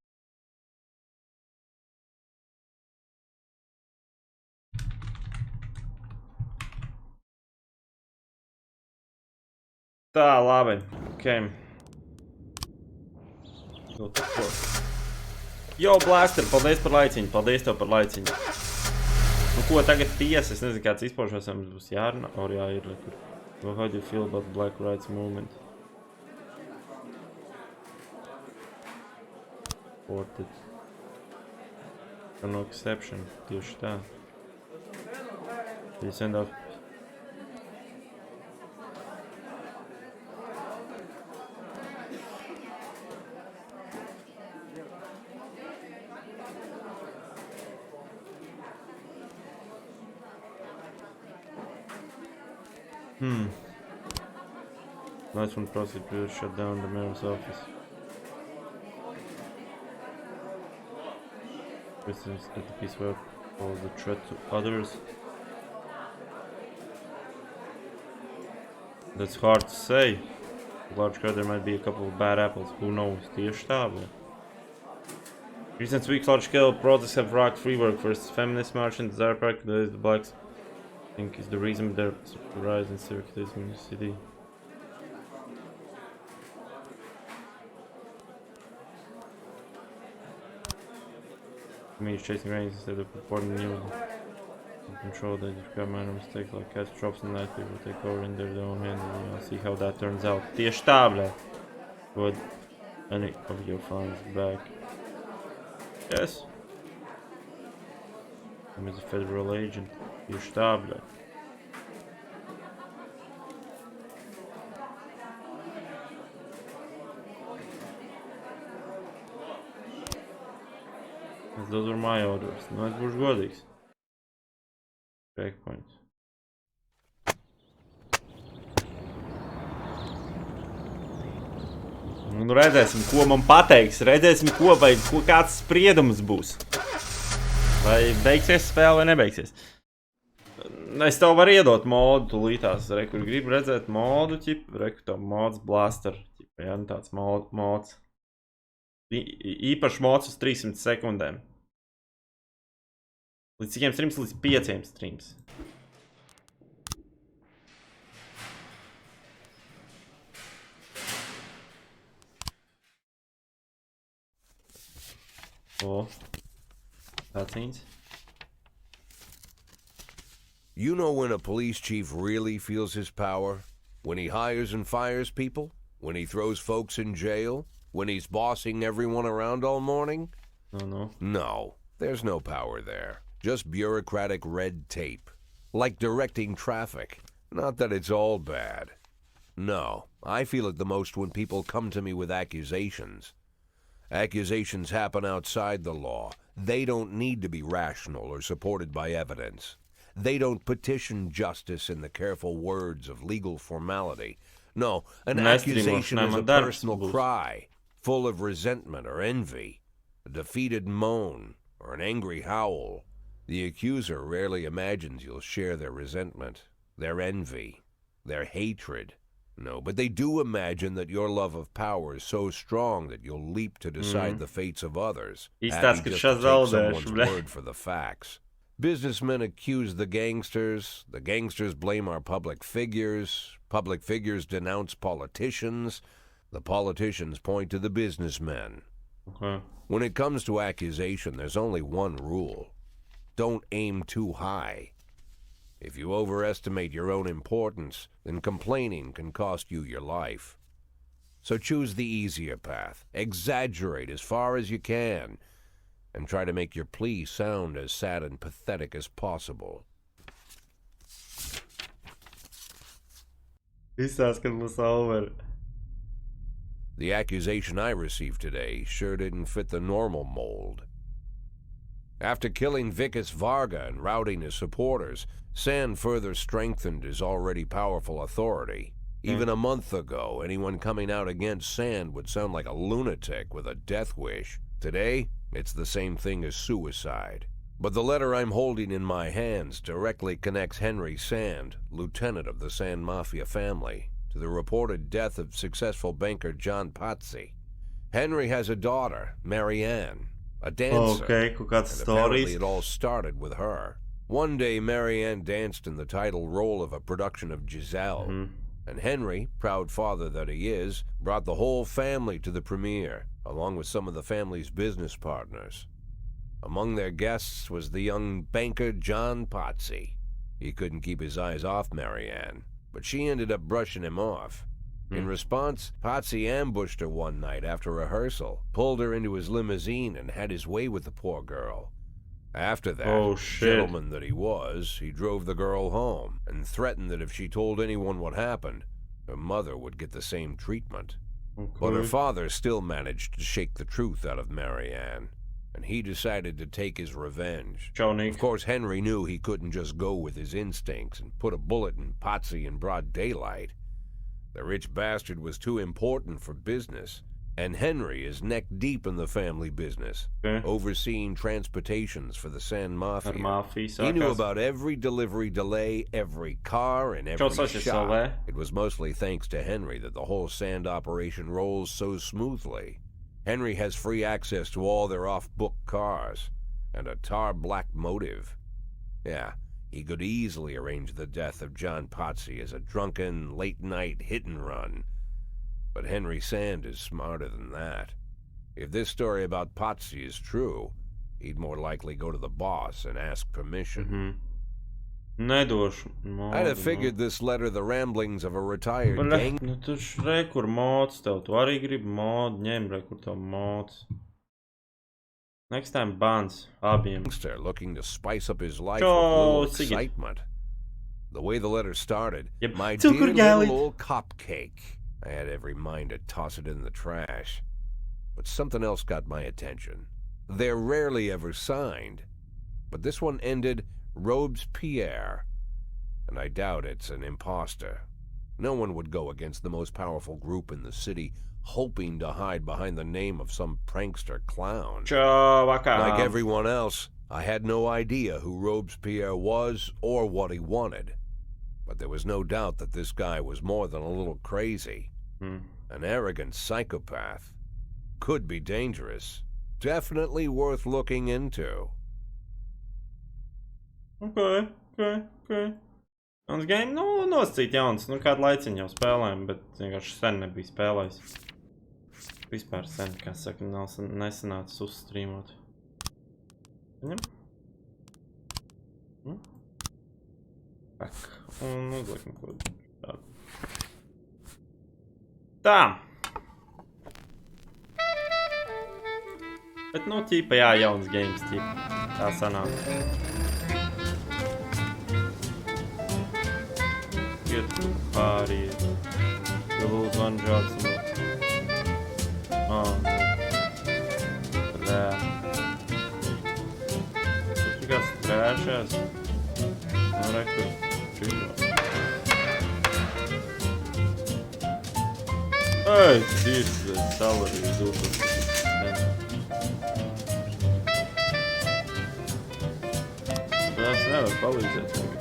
Tā, labi. Ok. Jo, Blaster, paldies par laiciņu. Paldies tev par laiciņu. Nu, ko tagad tiesa? Es nezinu, kāds izpaušos, mums būs jārunā. Or jā, ir kur. How do you feel about the Black Rights Movement? Supported. No exception. Tieši tā. You send off... Nice one, prosecutor shut down the mayor's office. Christians at the peace work pose a threat to others. That's hard to say. A large crowd, there might be a couple of bad apples. Who knows? Tieši tā, bet. Recent weeks, large-scale protests have rocked free work. First, feminist march in the Zara Park. The blacks think is the reason there's a rise in circuitism in the city. Means chasing reins instead of reporting news. Control that if you minor mistakes like catastrophes and that people take over in their own hands and you'll see how that turns out. Tieši tā, bļā. Would any of your funds back? Yes. I'm a federal agent. Tieši tā, bļā. Those were my orders. Nu, es būšu godīgs. Breakpoints. Nu, redzēsim, ko man pateiks. Redzēsim, kāds spriedums būs. Vai beigsies spēle vai nebeigsies. Es tev varu iedot modu tūlītās. Kur gribu redzēt modu, reku tev mods blaster. Jā, nu tāds mods. Īpašs mods uz 300 sekundēm. Līdz cikiem streams? Līdz 5 streams. O. Cutscenes. You know when a police chief really feels his power? When he hires and fires people? When he throws folks in jail? When he's bossing everyone around all morning? No. No, there's no power there. Just bureaucratic red tape. Like directing traffic. Not that it's all bad. No, I feel it the most when people come to me with accusations. Accusations happen outside the law. They don't need to be rational or supported by evidence. They don't petition justice in the careful words of legal formality. No, an accusation is a personal cry, full of resentment or envy, a defeated moan, or an angry howl. The accuser rarely imagines you'll share their resentment, their envy, their hatred. No, but they do imagine that your love of power is so strong that you'll leap to decide the fates of others. Happy just to take someone's word for the facts. Businessmen accuse the gangsters blame our public figures denounce politicians, the politicians point to the businessmen. Okay. When it comes to accusation, there's only one rule. Don't aim too high. If you overestimate your own importance, then complaining can cost you your life. So choose the easier path. Exaggerate as far as you can, and try to make your plea sound as sad and pathetic as possible. The accusation I received today sure didn't fit the normal mold. After killing Vikas Varga and routing his supporters, Sand further strengthened his already powerful authority. Even a month ago, anyone coming out against Sand would sound like a lunatic with a death wish. Today, it's the same thing as suicide. But the letter I'm holding in my hands directly connects Henry Sand, lieutenant of the Sand Mafia family, to the reported death of successful banker John Pazzi. Henry has a daughter, Marianne, a dancer, and apparently it all started with her. One day, Marianne danced in the title role of a production of Giselle, and Henry, proud father that he is, brought the whole family to the premiere, along with some of the family's business partners. Among their guests was the young banker John Pazzi. He couldn't keep his eyes off Marianne, but she ended up brushing him off. In response, Pazzi ambushed her one night after rehearsal, pulled her into his limousine, and had his way with the poor girl. After that, gentleman that he was, he drove the girl home and threatened that if she told anyone what happened, her mother would get the same treatment. But her father still managed to shake the truth out of Marianne, and he decided to take his revenge. Of course, Henry knew he couldn't just go with his instincts and put a bullet in Pazzi in broad daylight. The rich bastard was too important for business, and Henry is neck-deep in the family business, overseeing transportations for the Sand Mafia. He knew about every delivery delay, every car, and every shop. It was mostly thanks to Henry that the whole Sand operation rolls so smoothly. Henry has free access to all their off-book cars, and a tar-black motive. Yeah, he could easily arrange the death of John Pazzi as a drunken, late-night hit-and-run. But Henry Sand is smarter than that. If this story about Pazzi is true, he'd more likely go to the boss and ask permission. Nedošu modu. I'd have figured this letter the ramblings of a retired gang. Nu tu re, kur mods tev, tu arī gribi modu, ņem re, kur tev mods. Next time bans, abiem. Gangster looking to spice up his life with a little excitement. The way the letter started, my dear little old cupcake. I had every mind to toss it in the trash. But something else got my attention. They're rarely ever signed. But this one ended Robespierre, and I doubt it's an imposter. No one would go against the most powerful group in the city, hoping to hide behind the name of some prankster clown. Like everyone else, I had no idea who Robespierre was or what he wanted. But there was no doubt that this guy was more than a little crazy. An arrogant psychopath. Could be dangerous. Definitely worth looking into. Okay. Jauns game, nu, nosacīt jauns. Nu, kādu laiciņu jau spēlējam, bet vienkārši sen nebija spēlējis. Vispār sen, kā saka, nesanācis uzstrīmot. Viņam? Tak, un uzliekam ko tādu. Tā. Bet, nu, ķipa, jā, jauns games, ķipa. Tā sanāk. Get party. You lose one job, oh. Blē. Tu tikai strēšās. Nu, rekur. Čīvo. Hey, this is salary dūtas. Tas nevar palīdzēt tagad.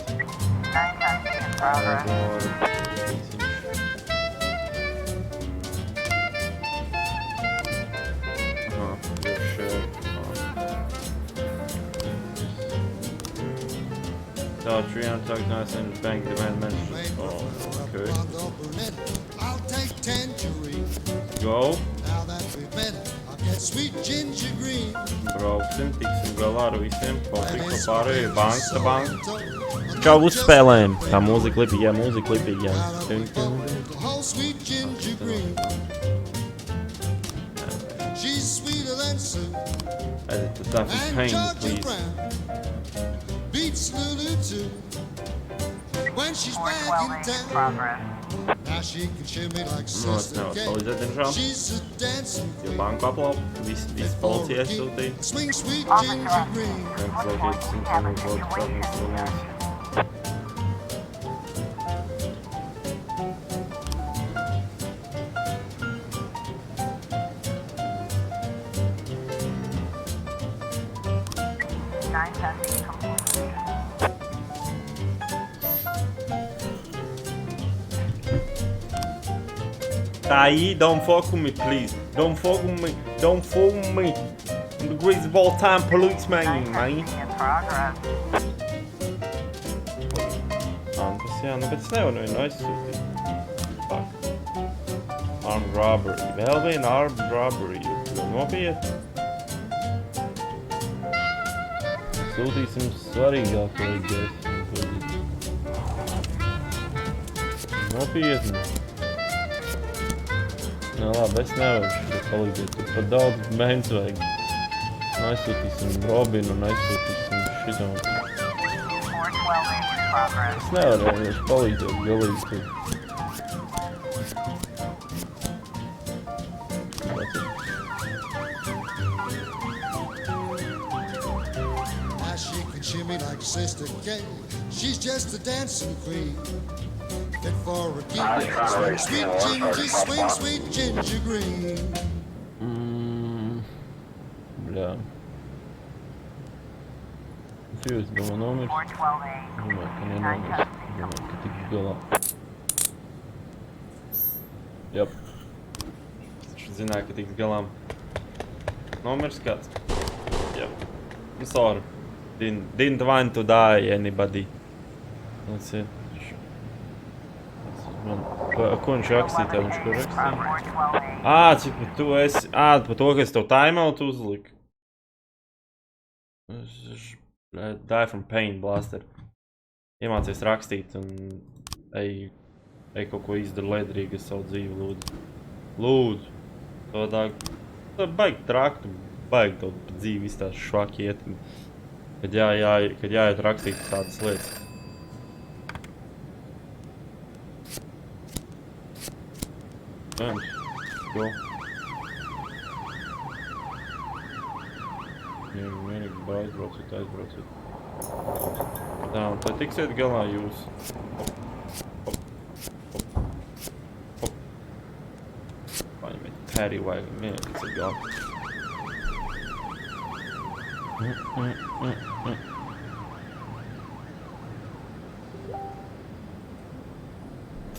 So, 300 tokens in the bank demand mentioned. Oh, okay. Go. Brauksim, tiksim galā ar visiem. Pofik pa pārējo, banka, banka. Čau, uzspēlējam. Tā mūzika lipīga, mūzika lipīga. Edit the stuff is pain, please. When she's back in town, now she can shimmy like sister Kate. She's a dancing queen. Banku aplaup, visi policija aizsūtīja. Swing sweet ginger green. Taí, don't fuck with me, please. Don't fuck with me. Don't fuck with me. I'm the greatest of all time policeman, man. Tas jā, nu, bet es nevaru nevienu aizsūtīt. Fuck. Armed robbery. Vēl viena armed robbery. Nopietni. Sūtīsim svarīgāko idejas. Nopietni. Nē, labi, es nevaru šeit palīdzēt. Tur pat daudz mēnes vajag. Aizsūtīsim Robinu un aizsūtīsim šitam. Es nevaru vienkārši palīdzēt galīgi tur. Now she can shimmy like sister Kate. She's just a dancing queen. Fit for a king, swing sweet ginger green. Bļā. Tu jūs domā nomirs? Domāju, ka nenomirs. Domāju, ka tiks galā. Jop. Taču zināju, ka tiks galā. Nomirs kāds? Jop. Sorry. Didn't want to die anybody. That's it. Ko viņš rakstīja tev? Viņš ko rakstīja? Cik tu esi... pa to, ka es tev timeout uzliku. Die from pain, blaster. Iemācies rakstīt un ej kaut ko izdara liederīgi ar savu dzīvi, lūdzu. Lūdzu. Tā baigi traktu, baigi to pa dzīvi viss tās švaki iet. Kad jāiet rakstīt tādas lietas. Jo. Vienīgi aizbrauciet. Tā, un tā tiksiet galā jūs. Paņemiet Harry vai vienīgi tiksiet galā.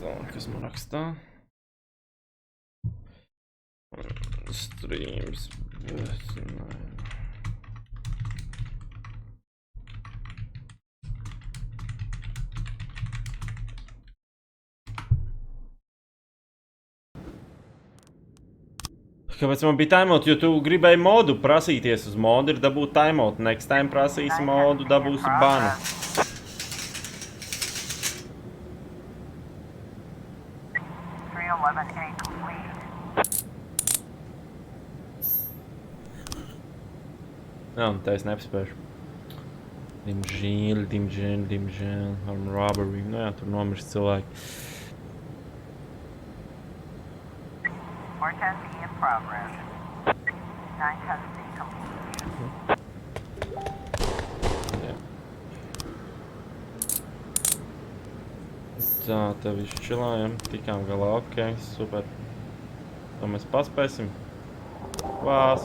Tā, kas man rakstā? Streams. Kāpēc man bija timeout, jo tu gribēji modu prasīties uz modu, ir dabūt timeout. Next time prasīsi modu, dabūsi banu. Jā, tā es neapspēšu. Diemžēl. Armed robbery. Nu jā, tur nomirst cilvēki. Progress. 9 custody completion. Jā. Tā, te viss čilājam. Tikām galā, ok, super. To mēs paspēsim. Wow.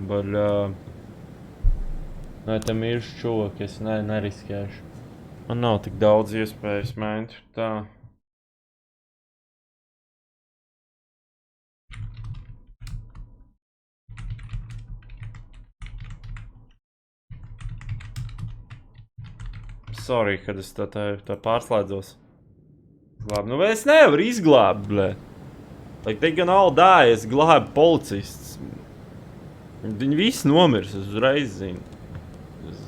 Baļā. Nē, tam ir šķoki, es neriskēšu. Man nav tik daudz iespējas mēnt. Tā. Sorry, kad es tā pārslēdzos. Glāb. Nu, es nevaru izglābt, blē. Like, they gonna all die, es glābu policists. Viņi visi nomirs, es uzreiz zinu.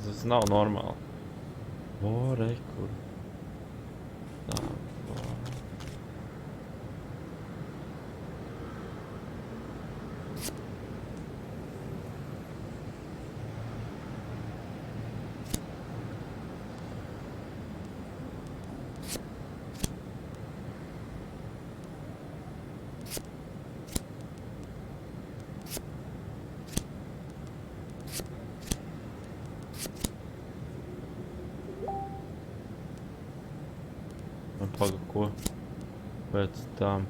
Tas nav normāli. Rekur. Tā, paga, ko pēc tām.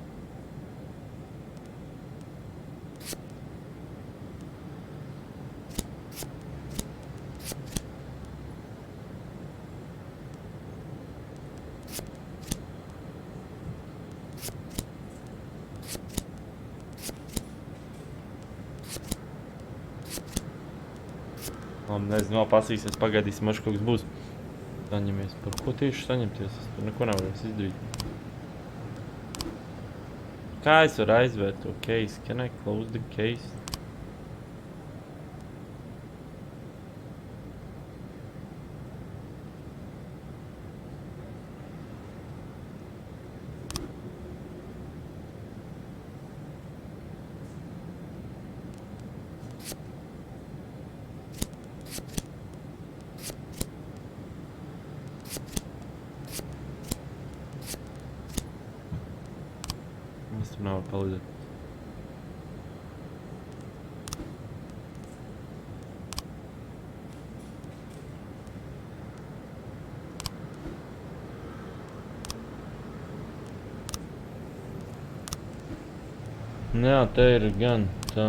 Labi, nezinu, vēl pasīsies, pagaidīsim, maž kaut kas būs. Saņemies. Par ko tieši saņemties? Es tur neko nevarēs izdarīt. Kā es varu aizvērt to case? Can I close the case? Es tur nevaru palīdzēt. Jā, te ir gan tā.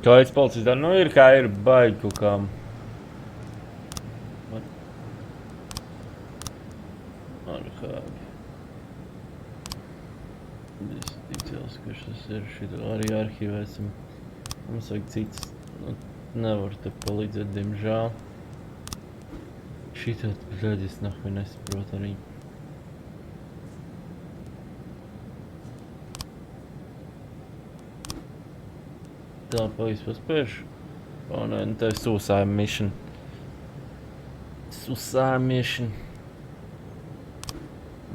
Kāds policijas dara? Nu, ir kā ir baigi kaut kā. Arhāgi. Es ticēls, ka šis ir šitā arī arhīvēsim. Mums vajag cits. Nu, nevar te palīdzēt, diemžēl. Šitā, bļaļ, es nahuj nesaprotu arī. Tā, palies paspēšu. O, nē, nu tā ir suicide mission. Suicide mission.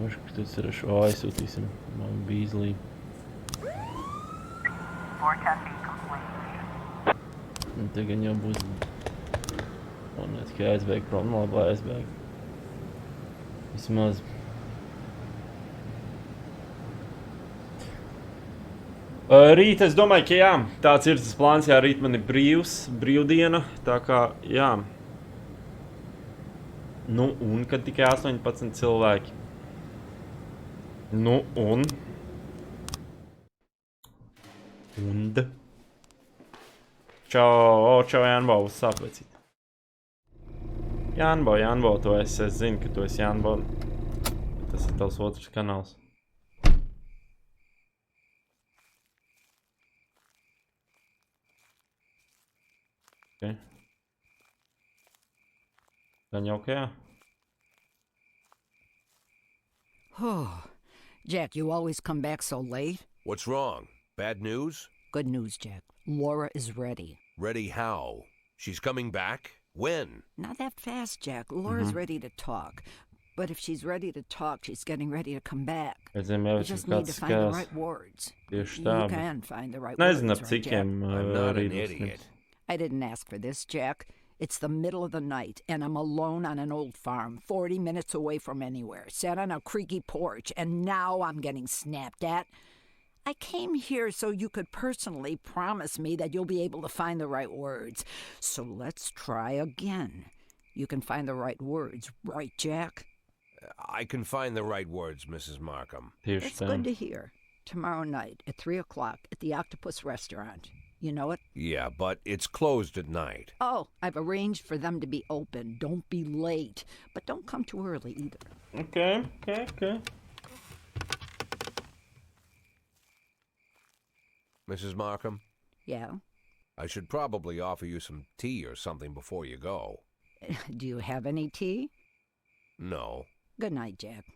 Možda, ka tu cerēšu, o, aizsūtīsim. Man bīzlī. Forecasting complete. Un te gan jau būs... O, ne tikai aizbēg prom, nu labi, aizbēg. Vismaz. Rīt, es domāju, ka jā, tāds ir tas plāns, jā, rīt man ir brīvdiena, tā kā, jā. Nu, un kad tikai 18 cilvēki. Nu, un... Čau, Janbo, what's up, vecīt? Janbo, tu es zinu, ka tu esi Janbo. Tas ir tavs otrs kanāls. Okay. Gan jau ok, jā? Oh, Jack, you always come back so late. What's wrong? Bad news? Good news, Jack. Laura is ready. Ready how? She's coming back? When? Not that fast, Jack. Laura's ready to talk. But if she's ready to talk, she's getting ready to come back. You just need to find the right words. You can find the right words, right, Jack? I'm not an idiot. I didn't ask for this, Jack. It's the middle of the night, and I'm alone on an old farm, 40 minutes away from anywhere, sat on a creaky porch, and now I'm getting snapped at. I came here so you could personally promise me that you'll be able to find the right words. So let's try again. You can find the right words, right, Jack? I can find the right words, Mrs. Markham. It's good to hear. Tomorrow night at 3 o'clock at the Octopus Restaurant. You know it? Yeah, but it's closed at night. Oh, I've arranged for them to be open. Don't be late. But don't come too early either. Okay. Mrs. Markham? Yeah? I should probably offer you some tea or something before you go. Do you have any tea? No. Good night, Jack.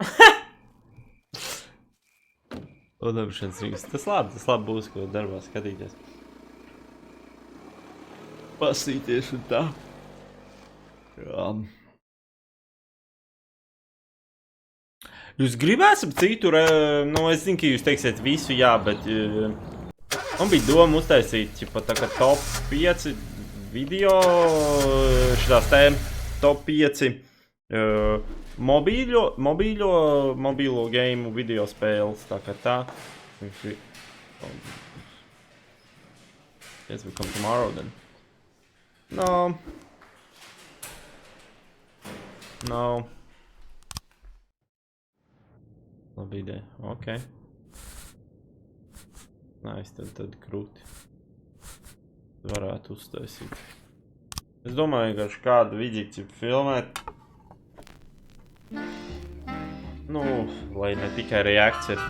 Uzdošanas rīks. Tas labi būs, ko darbā skatīties. Pasīties un tā. Jā. Jūs gribēsim citu, nu es zinu, ka jūs teiksiet visu, jā, bet man bija doma uztaisīt, tā kā top 5 video, šitās tēma, top 5 mobīlo game video spēles, tā kā tā. Yes, we come tomorrow then. No. Labi ideja, ok. Nice, tad krūti. Varētu uztaisīt. Es domāju, ka kādu vidīgu filmēt. Nu, lai ne tikai reakts ir.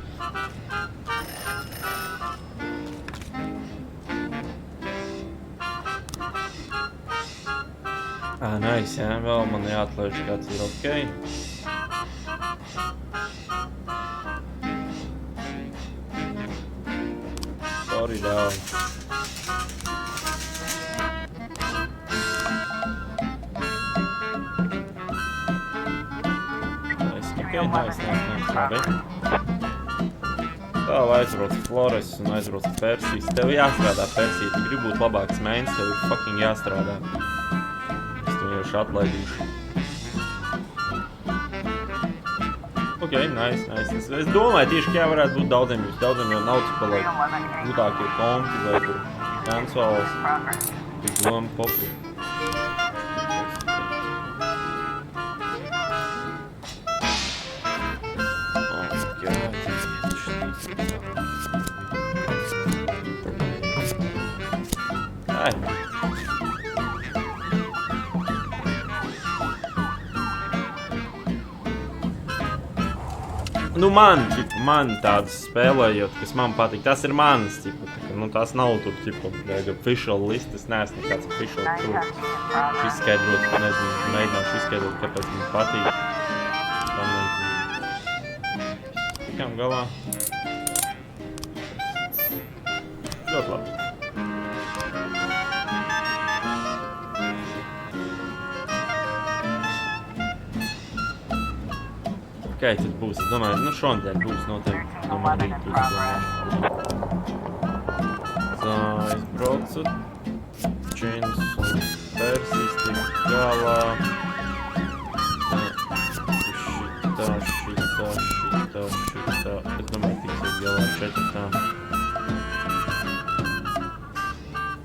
Nice, jā, vēl man jāatlaiž kāds ir ok. Sorry, dāvā. Nice, labi. Tāl aizbrauc Flores un aizbrauc Persijas. Tev jāstrādā Persija, tu gribi būt labāks mēns, tev ir fucking jāstrādā. Es tev jau atlaidīšu. Ok, nice. Es domāju tieši, ka jā varētu būt daudziem jau nav cik palaik būtākie kompi vai tur konsoles. Tik doma popi. Okay. Nu man tādas spēlējot, kas man patīk, tas ir manas, ķipa, nu tās nav tur, ķipa, official list, es neesmu nekāds official tur. Izskaidrot, nezinu, mēģināšu izskaidrot, kāpēc man patīk. Tikām galā. Ļoti labi. Okay, tad būs, es domāju, nu šodien būs noteikti, domāju, rīt būs, aizbraucu, čins un persīs tik galā, šitā, es domāju, tiksies galā 4.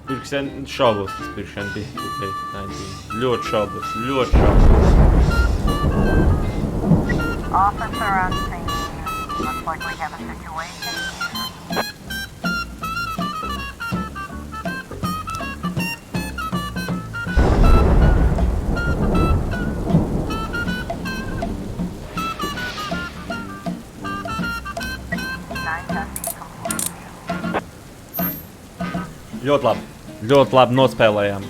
Pirksen, šaubos, tas pirkšen bija, okay, ļoti šaubos. Officer on scene. Looks like we have a situation here. Ļoti labi nospēlējām.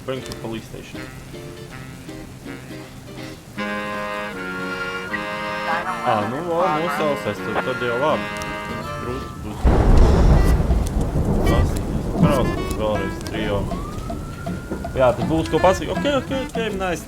Bring to police station. Nu, nosausies, tad jau labi. Grūti būs. Pasīties. Krausies vēlreiz trio. Jā, tad būs ko pasīt. Ok, nice.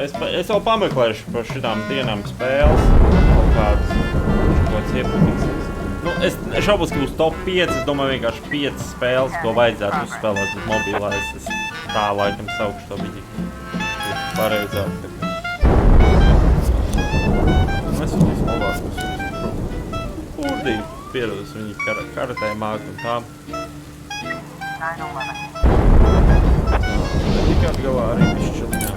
Es vēl pameklēšu par šitām dienām spēles. Kaut kāds iepatīksies. Nu, es šaubos, ka būs top 5. Es domāju, vienkārši 5 spēles, ko vajadzētu uzspēlēt uz mobilā. Es tā laikam saukšu to vidi. Pareizāk. Es viņus labākus. Urdīgi pieradus viņi karatē māk un tā. Tik atgalā arī pišķiliņā.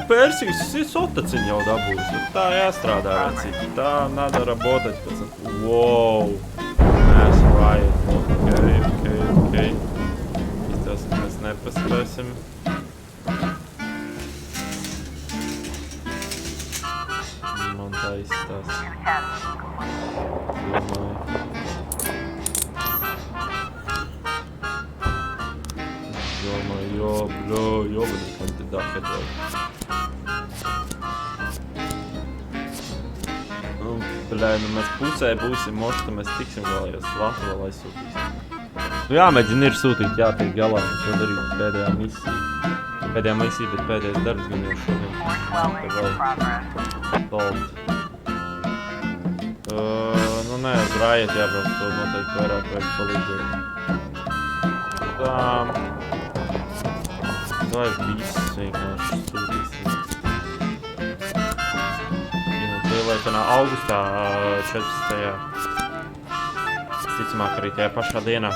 Persijas sotaciņu jau dabūs. Tā jāstrādā vecīt. Tā надо работать, пацан. Wow. That's right. Okay. Tas mēs nepaspēsim. Man tā izstās. Domāju, kandidāt headroid. Nu mēs pusē būsim moši, tad mēs tiksim galējos Latvu vēl aizsūtīsim. Nu jāmēģina ir sūtīt, jātiek galā, un to darīt pēdējā misija, bet pēdējais darbs gan jau šodien. Nu nē, uz Riot jābrauc, to noteikti vairāk vajag palīdzēt. Tā... Vai viss vienkārši sūtīsim. Lielaikanā augustā 14. Ticamāk arī tajā pašā dienā.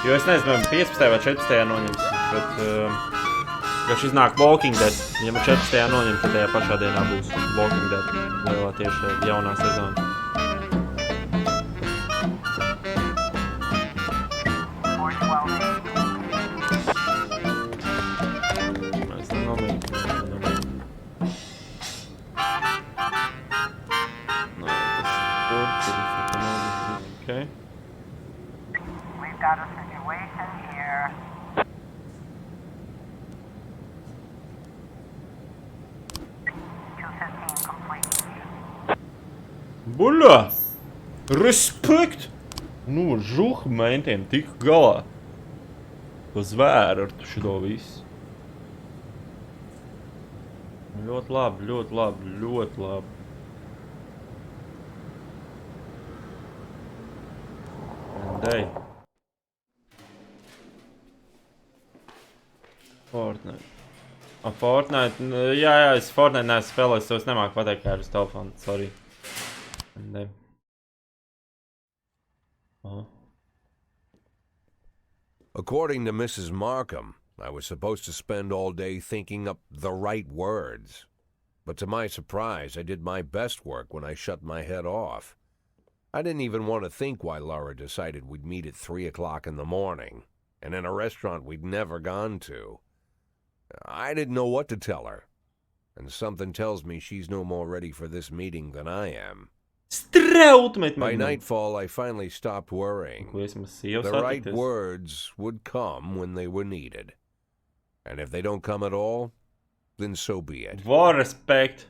Jo es nezinu, vai 15. vai 14. noņems, bet šis nāk Walking Dead. Ja man 14. noņem, tad tajā pašā dienā būs Walking Dead. Lielā tieši jaunā sezona. Buļā! Respekt! Nu, žuh mentiem tik galā. Ko zvēru ar šito visu. Ļoti labi. Dei. Fortnite. Fortnite? Jā, es Fortnite neesmu spēlējis, es nemāku pateikt, kā ir uz telefonu. Sorry. Dei. According to Mrs. Markham, I was supposed to spend all day thinking up the right words. But to my surprise, I did my best work when I shut my head off. I didn't even want to think why Laura decided we'd meet at 3 o'clock in the morning, and in a restaurant we'd never gone to. I didn't know what to tell her, and something tells me she's no more ready for this meeting than I am. By nightfall, I finally stopped worrying. The right words would come when they were needed. And if they don't come at all, then so be it. War respect.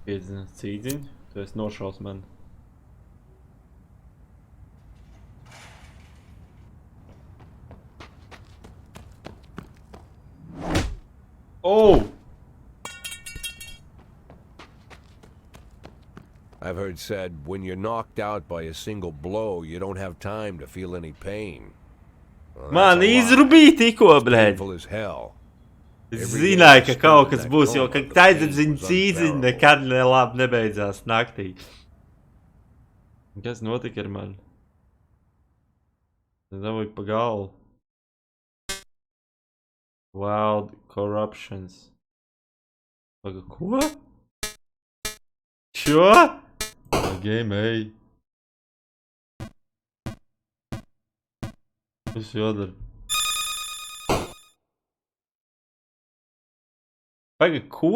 Cīdziņ, tu esi nošaus man. Oh! I've heard said, when you're knocked out by a single blow, you don't have time to feel any pain. Well, Man, izrubīja tikko, blēd. painful as hell. Es zināju, ka kaut kas būs, jo, ka taidzedziņa cīdziņa nekad labi nebeidzās naktī. Kas notika ar mani? Dabūju pa galvu. Wild corruptions. Paga, ko? Čo? Game A. Kas jādara? Paga, ko?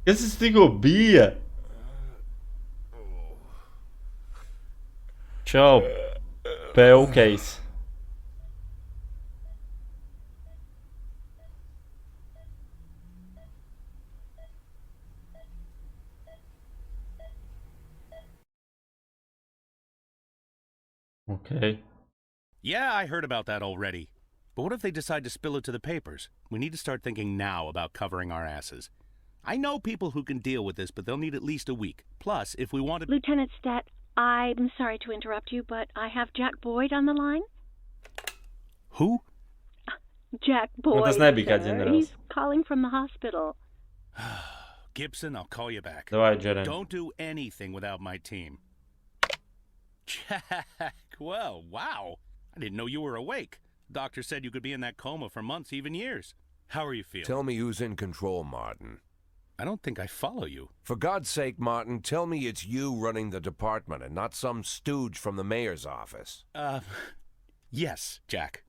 Kas tas tikko bija? Čau, PÄUZES. Okay. Yeah, I heard about that already. But what if they decide to spill it to the papers? We need to start thinking now about covering our asses. I know people who can deal with this, but they'll need at least a week. Plus, if we want to... Lieutenant Stat, I'm sorry to interrupt you, but I have Jack Boyd on the line. Who? Jack Boyd, tas nebija kā sir. ģenerālis. He's calling from the hospital. Gibson, I'll call you back. Davai, Jeren. Don't do anything without my team. Jack, well, wow. I didn't know you were awake. Doctor said you could be in that coma for months, even years. How are you feeling? Tell me who's in control, Martin. I don't think I follow you. For God's sake, Martin, tell me it's you running the department and not some stooge from the mayor's office. Yes, Jack.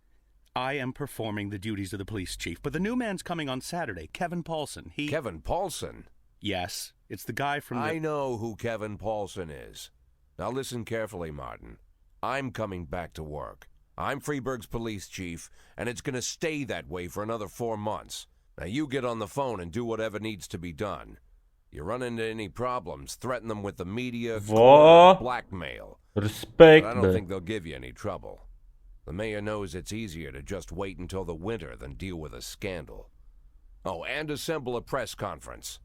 I am performing the duties of the police chief, but the new man's coming on Saturday, Kevin Paulson. Kevin Paulson? Yes, it's the guy from the... I know who Kevin Paulson is. Now listen carefully, Martin. I'm coming back to work. I'm Freeburg's police chief, and it's going to stay that way for another 4 months. Now you get on the phone and do whatever needs to be done. You run into any problems, threaten them with the media, What? blackmail. Respect. But I don't think they'll give you any trouble. The mayor knows it's easier to just wait until the winter than deal with a scandal. Oh, and assemble a press conference.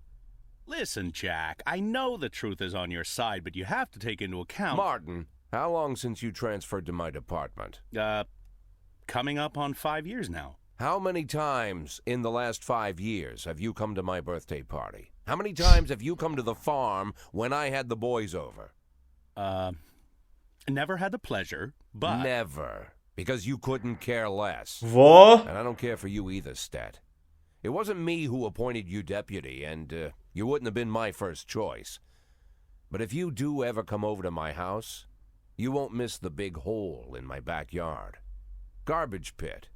Listen, Jack, I know the truth is on your side, but you have to take into account... Martin, how long since you transferred to my department? Coming up on 5 years now. How many times in the last 5 years have you come to my birthday party? How many times have you come to the farm when I had the boys over? Never had the pleasure, but... Never. Because you couldn't care less. What? And I don't care for you either, Stat. It wasn't me who appointed you deputy, and you wouldn't have been my first choice. But if you do ever come over to my house, you won't miss the big hole in my backyard. Garbage pit.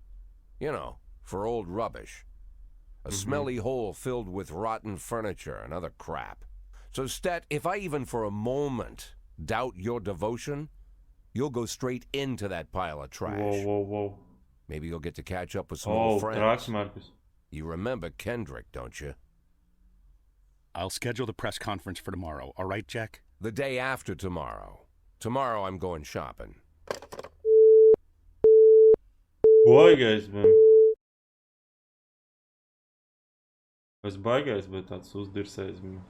You know, for old rubbish. A smelly hole filled with rotten furniture and other crap. So, Stat, if I even for a moment doubt your devotion, you'll go straight into that pile of trash. Whoa. Maybe you'll get to catch up with some old friends. Traks, Markus. You remember Kendrick, don't you? I'll schedule the press conference for tomorrow, all right, Jack? The day after tomorrow. Tomorrow I'm going shopping. Baigais, man. Es baigais, bet tāds uzdirsējis man.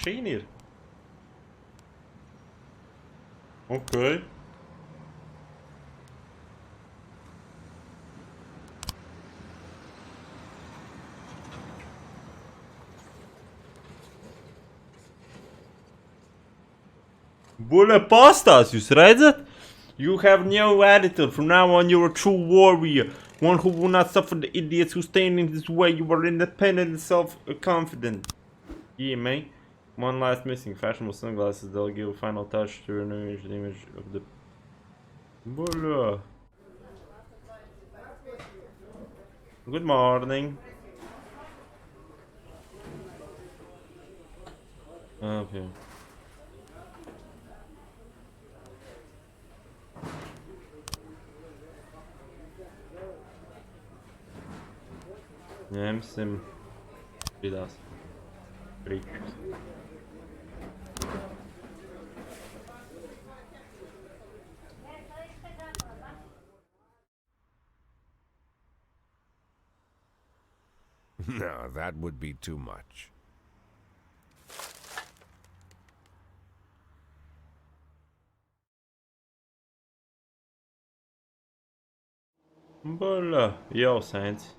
mašīna ir? Ok. Buļa pastās, jūs redzat? You have no attitude. From now on, you're a true warrior. One who will not suffer the idiots who stand in his way. You are independent and self-confident. Yeah, mate. One last missing. Fashionable sunglasses. They'll give a final touch to an image of the... Buļa. Good morning. Okay. Ņemsim vidās rīkus. No, that would be too much. Buļa, jau sēdz.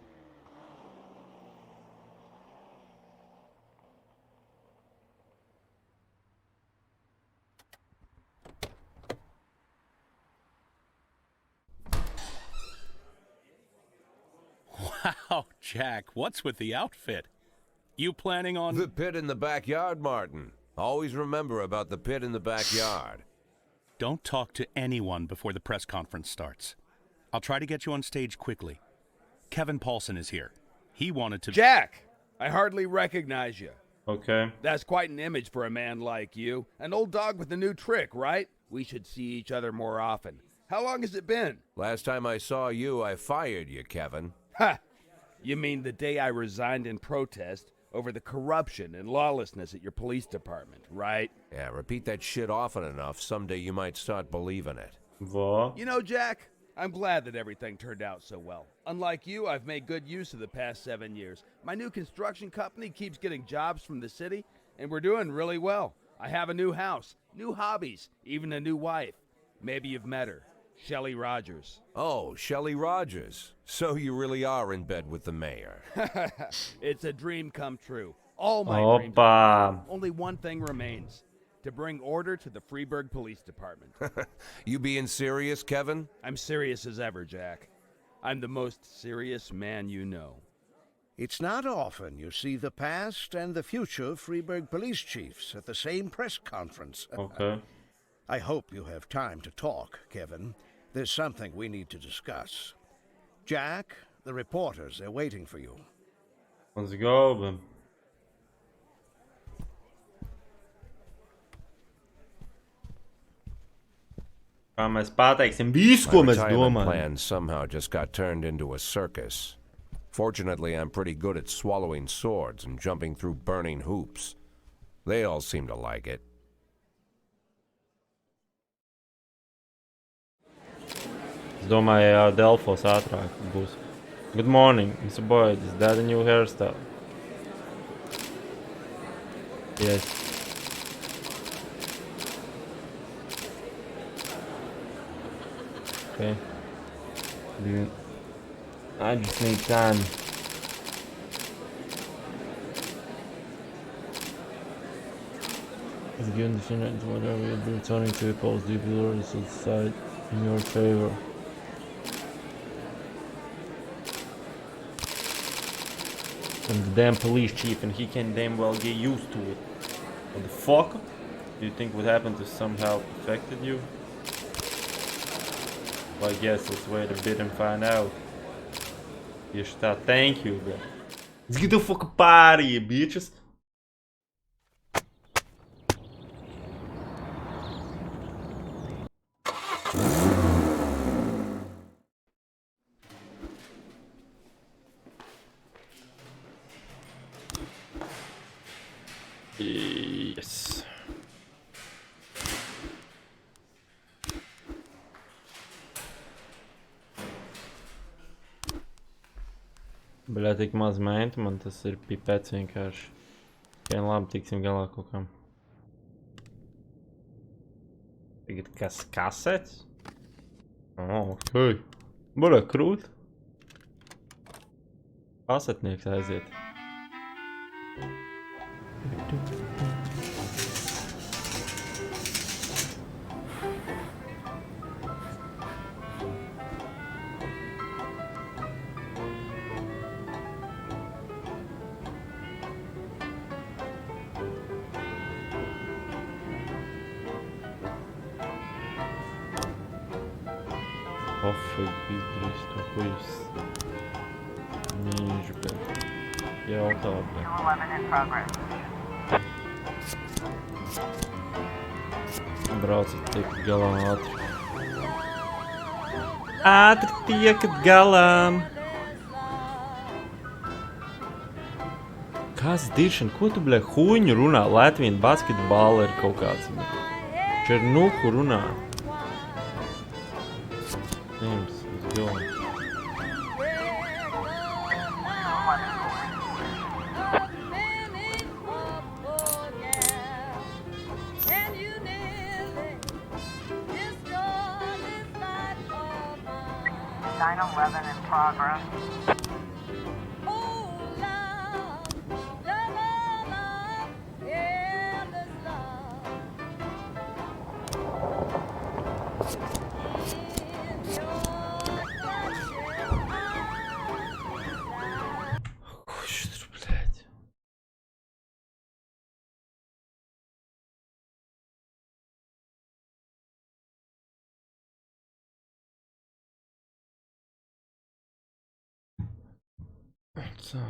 Wow, Jack, what's with the outfit? You planning on... The pit in the backyard, Martin. Always remember about the pit in the backyard. Don't talk to anyone before the press conference starts. I'll try to get you on stage quickly. Kevin Paulson is here. He wanted to... Jack! I hardly recognize you. Okay. That's quite an image for a man like you. An old dog with a new trick, right? We should see each other more often. How long has it been? Last time I saw you, I fired you, Kevin. Ha! You mean the day I resigned in protest over the corruption and lawlessness at your police department, right? Yeah, repeat that shit often enough, someday you might start believing it. What? You know, Jack, I'm glad that everything turned out so well. Unlike you, I've made good use of the past 7 years. My new construction company keeps getting jobs from the city, and we're doing really well. I have a new house, new hobbies, even a new wife. Maybe you've met her. Shelley Rogers. Oh, Shelley Rogers. So you really are in bed with the mayor. It's a dream come true. All my dreams. Opa. Only one thing remains. To bring order to the Freeburg Police Department. You being serious, Kevin? I'm serious as ever, Jack. I'm the most serious man you know. It's not often you see the past and the future Freeburg police chiefs at the same press conference. Okay. I hope you have time to talk, Kevin. There's something we need to discuss. Jack, the reporters are waiting for you. Let's go, man. Kā mēs pateiksim visu, ko My mēs retirement domājam. plan somehow just got turned into a circus. Fortunately, I'm pretty good at swallowing swords and jumping through burning hoops. They all seem to like it. Es domāju, Delfos ātrāk būs. Good morning, Mr. Boyd. Is that a new hairstyle? Yes. Okay. I just need time. If you understand whatever you'll be returning to the polls, do you believe this will decide in your favor? I'm the damn police chief and he can damn well get used to it. What the fuck? Do you think what happened to somehow affected you? Well, I guess let's wait a bit and find out. Tieši tā, thank you, bro. Let's get the fuck party, bitches. Yes. Bļā, tik maz mentu, man tas ir pipets vienkārši. Vien labi, tiksim galā kaut kam. Tagad kas kasetes? Ok. Būrā krūt. Kasetnieks aiziet. Pofīgi izdarīs to, ko jūs mīļš, bet jautā, bet... 211 in progress. Braucat tiek galā ātri. Ātri tiekat galām! Kas diršana? Ko tu, bļa, huņu runā? Latvijas basketbāla ir kaut kāds. Černuku runā. James, let's go. In progress.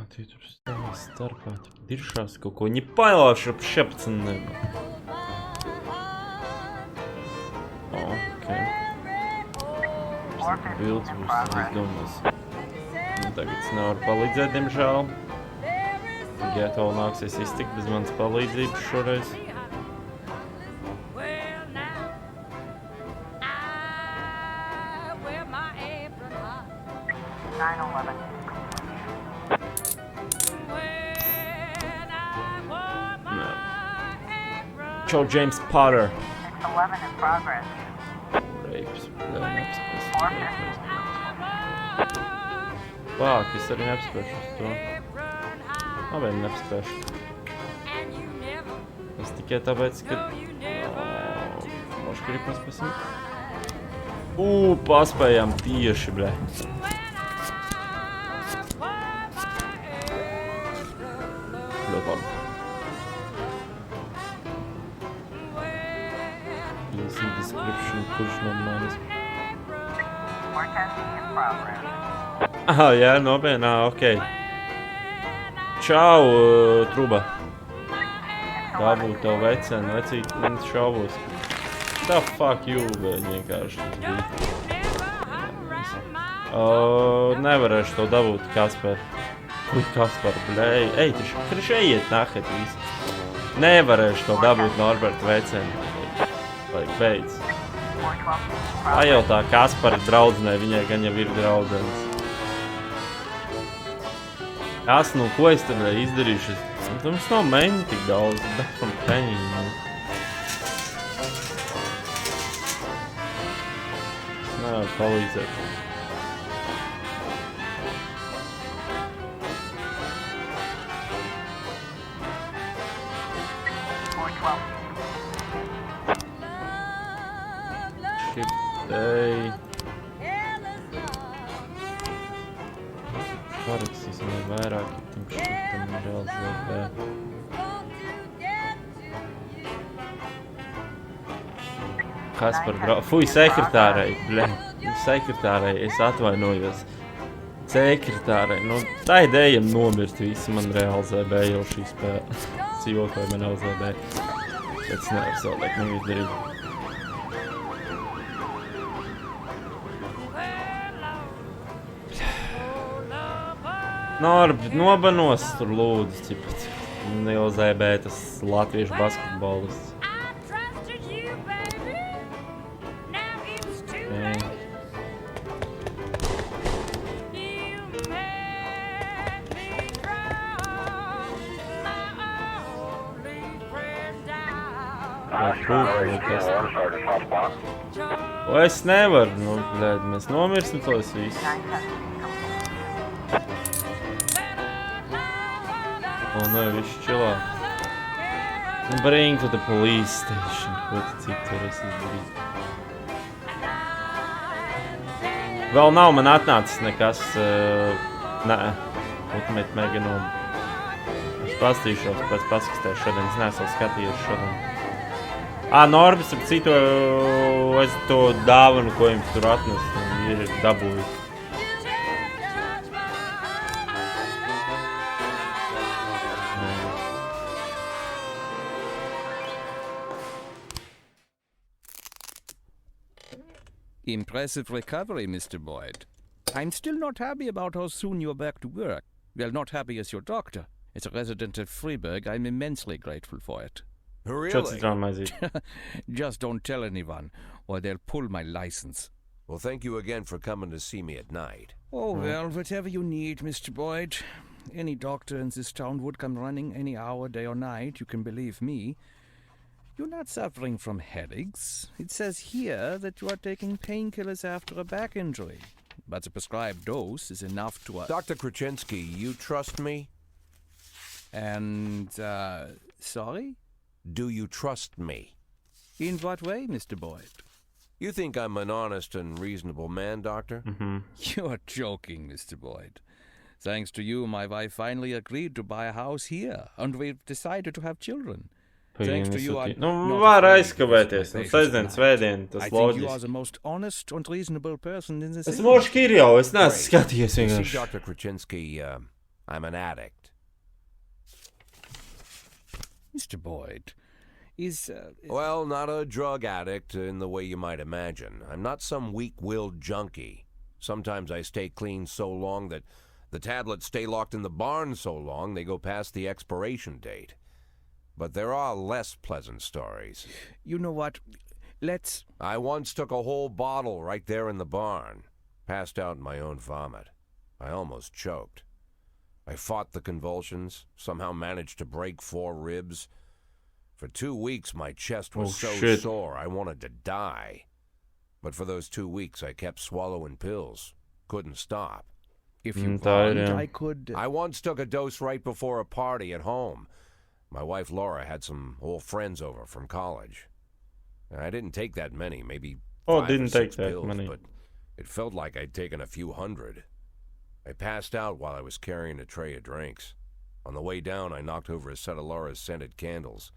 Tie tur stāv starpā, diršās kaut ko, viņi pailāši ap šepcenēm. Ok. Bilds būs izdomās. Tagad es nevaru palīdzēt, diemžēl. GADU nāksies iztikt bez manas palīdzības šoreiz. Čau, James Potter. 611 in progress. Reips, Vāk, es arī neapspēšu uz to. Labi, neapspēšu. Es tikai tāpēc, ka... Moškari paspēsim. Paspējām tieši, bļē. Ļoti labi. Description, kurš no manis. Jā, nopienā, ok. Čau, Truba. Tā būtu tev vecēna, vecīt, šaubos. Tā fuck you, bet vienkārši tas bija. Nevarēšu to dabūt, Kasper. Ui, Kasper, bļēj. Ej, taču ejiet nahet visi. Nevarēšu to dabūt Norberta vecēna. Lai beidz. Pajautā Kaspari draudzenei, viņai gan jau ir draudzenes. Kas, nu, ko es tad izdarīšu? Mums nav meņu tik daudz, bet from peņi. Es nevaru palīdzēt. Ej. Parakstīsim vai vairāk, tam šitam realizēt. Kas par draugu? Fui, sekretārei, bļē. Sekretārei, es atvainojos. Sekretārei, nu, tā idejam nomirt visi, man realizē bija jau šī spēle. Jokoju man realizē bija. Bet es nevaru savādāk neizdarīt. Nobanos tur lūdzu, cipat. Neuzēbē tas latviešu basketbolists. O es nevaru, nu, blēd, mēs nomirsim tos visus. O, nē, viss čilā. Bring to the police station. Ko tu cik tur esi izdarīt? Vēl nav man atnācis nekas, nē, Ultimate Meganum. Es pastīšos, pēc paskatēšu šodien, es neesmu skatījies šodien. Norbis, ap citu, es to dāvanu, ko jums tur atnest, ir dabūjis. Impressive recovery, Mr. Boyd. I'm still not happy about how soon you're back to work. Well, not happy as your doctor. As a resident of Freiburg, I'm immensely grateful for it. Really? Just don't tell anyone, or they'll pull my license. Well, thank you again for coming to see me at night. Oh, well, whatever you need, Mr. Boyd. Any doctor in this town would come running any hour, day or night, you can believe me. You're not suffering from headaches. It says here that you are taking painkillers after a back injury. But the prescribed dose is enough to... Dr. Krasinski, you trust me? And, sorry? Do you trust me? In what way, Mr. Boyd? You think I'm an honest and reasonable man, Doctor? You're joking, Mr. Boyd. Thanks to you, my wife finally agreed to buy a house here, and we've decided to have children. Thanks to you, var aizskavēties. Sestdien, svētdien, tas I think loģiski. you are the most honest and reasonable person in this Es mošu Kirjau, es neesmu skatījies You see, vienkārši. Dr. Krasinski, I'm an addict. Mr. Boyd, is... Well, not a drug addict in the way you might imagine. I'm not some weak-willed junkie. Sometimes I stay clean so long that the tablets stay locked in the barn so long they go past the expiration date. But there are less pleasant stories. You know what? Let's... I once took a whole bottle right there in the barn. Passed out in my own vomit. I almost choked. I fought the convulsions, somehow managed to break 4 ribs. For 2 weeks, my chest was sore I wanted to die. But for those 2 weeks, I kept swallowing pills. Couldn't stop. If you want, I could... I once took a dose right before a party at home. My wife Laura had some old friends over from college. I didn't take that many, maybe 5 or 6 pills, but it felt like I'd taken a few hundred. I passed out while I was carrying a tray of drinks. On the way down, I knocked over a set of Laura's scented candles.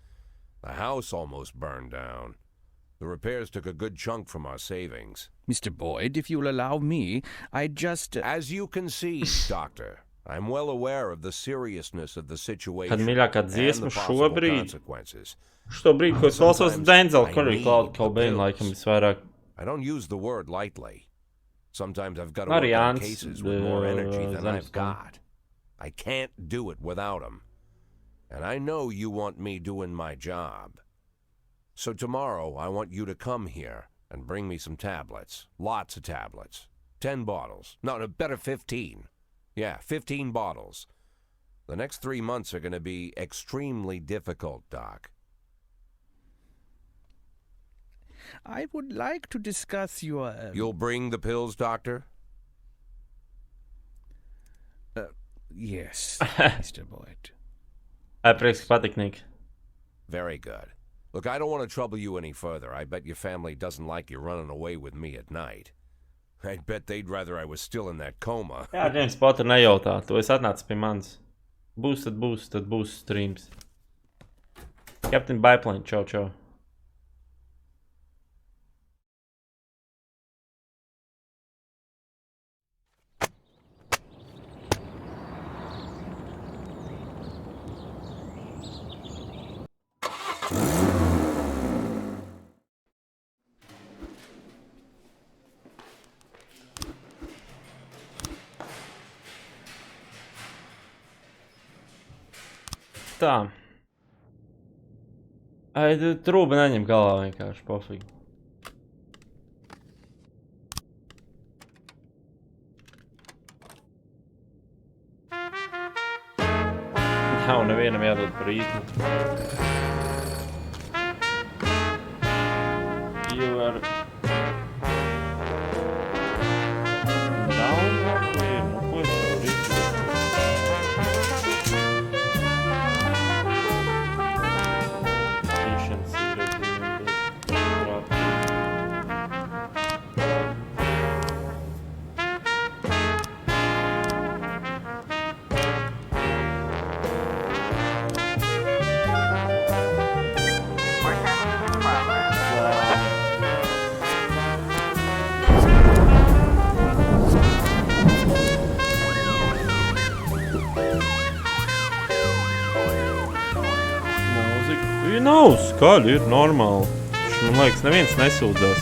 The house almost burned down. The repairs took a good chunk from our savings. Mr. Boyd, if you'll allow me, I'd just... As you can see, Doctor, I'm well aware of the seriousness of the situation Kad mīļākā and the dziesma possible šobrīd, consequences. šo brīdi, ko es klausos, Denzela Curry Cobain laikam visvairāk. I don't use the word lightly. Sometimes I've got to Arī work on Jānis, cases with more energy than I've Zemston. got. I can't do it without them. And I know you want me doing my job. So tomorrow I want you to come here and bring me some tablets. Lots of tablets. 10 bottles. No, better 15. Yeah, 15 bottles. The next 3 months are going to be extremely difficult, Doc. I would like to discuss your... You'll bring the pills, Doctor? Yes, Mr. Boyd. Prieks, ka patīk, Nik. Very good. Look, I don't want to trouble you any further. I bet your family doesn't like you running away with me at night. I bet they'd rather I was still in that coma. Jā, James Potter nejautā, tu esi atnācis pie manis. Būs, tad būs streams. Captain Biplane, čau, čau. Tā. Trūba neņem galā vienkārši, pofīgi. Nav nevienam jādod par īstu. You are down vai nu ko es tev izdarīju? Tīšanas ieradījumi prātīgi. Nav skaļi, ir normāli. Man liekas, neviens nesūdzās.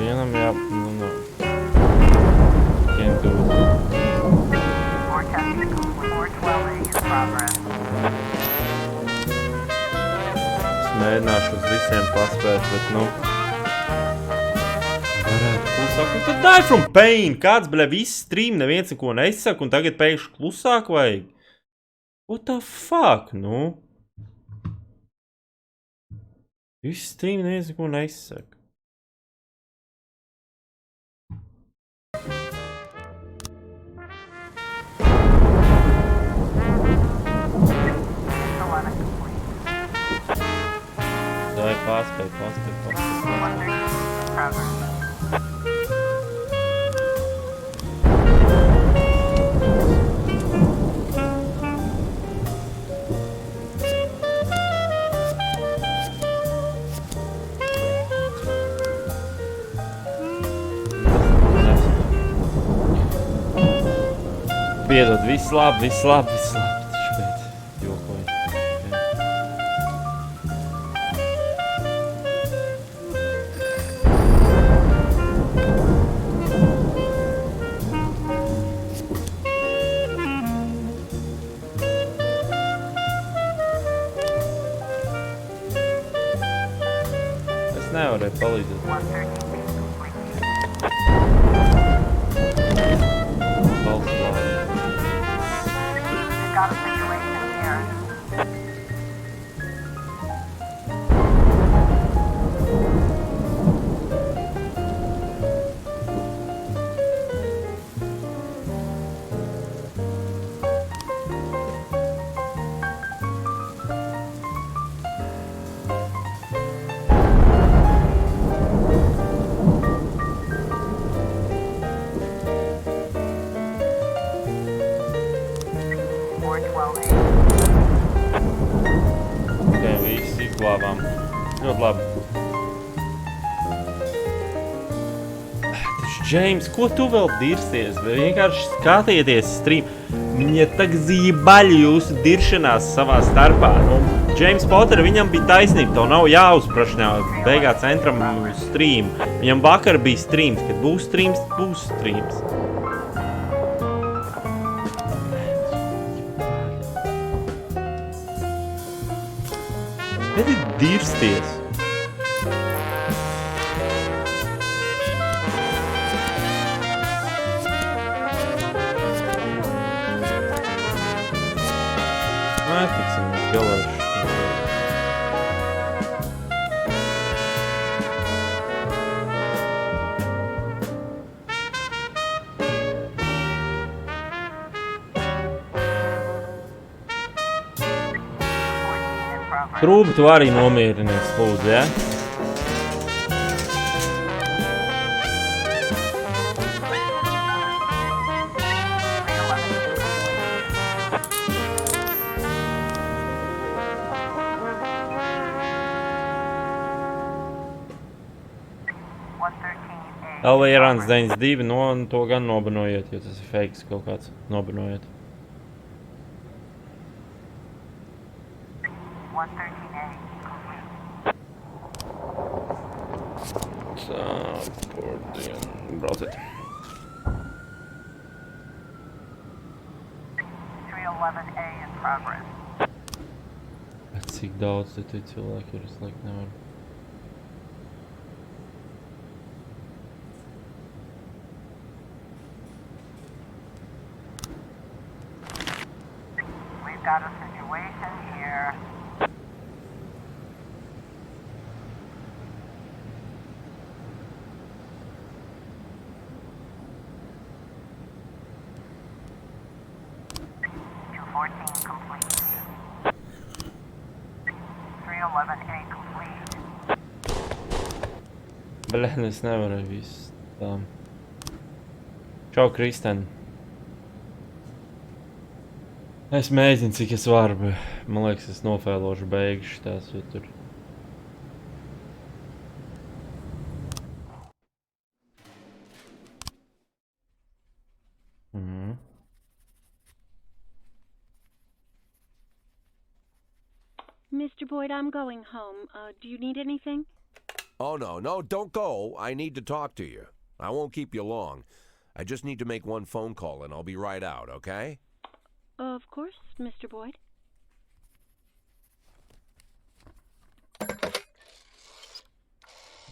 Vienam jā, nu. Can't do it. Es mēģināšu uz visiem paspēt, bet nu. Nu tad die from pain! Kāds, bļa, viss stream, neviens neko nesaka, un tagad pēkšņi klusāk vajag? What the fuck, nu? Viss stream, neviens neko nesaka. Dai, paspēj. Piedod, viss labi. Šeit jokoju. Es nevarēju palīdzēt. Got a situation here. Visi glābām. Ļoti labi. Taču, Džeims, ko tu vēl dirsties? Vienkārši skatieties stream. Viņa tak zībaļi jūsu diršanās savā starpā. Nu, Džeims Potter, viņam bija taisnība. Tev nav jāuzprašņā beigā centram stream. Viņam vakar bija streams. Kad būs streams, būs streams. Kad ir dirsties? Tiksim mēs galēšu. Krūbi, tu arī nomierinies, lūdzu, ja? LVRANS 92, to gan nobanojiet, jo tas ir fakes kaut kāds. Nobanojiet. 113A complete. Brauciet. 311A in progress. Bet cik daudz te cilvēki ir, es laikam nevaru. 14 complete. 311A complete. Blēn, es nevaru visu tā. Čau, Kristen. Es mēģinu, cik es varu, bet man liekas, es nofēlošu beigšu tās, jo tur. Mr. Boyd, I'm going home. Do you need anything? Oh, no, don't go. I need to talk to you. I won't keep you long. I just need to make one phone call and I'll be right out, okay? Of course, Mr. Boyd.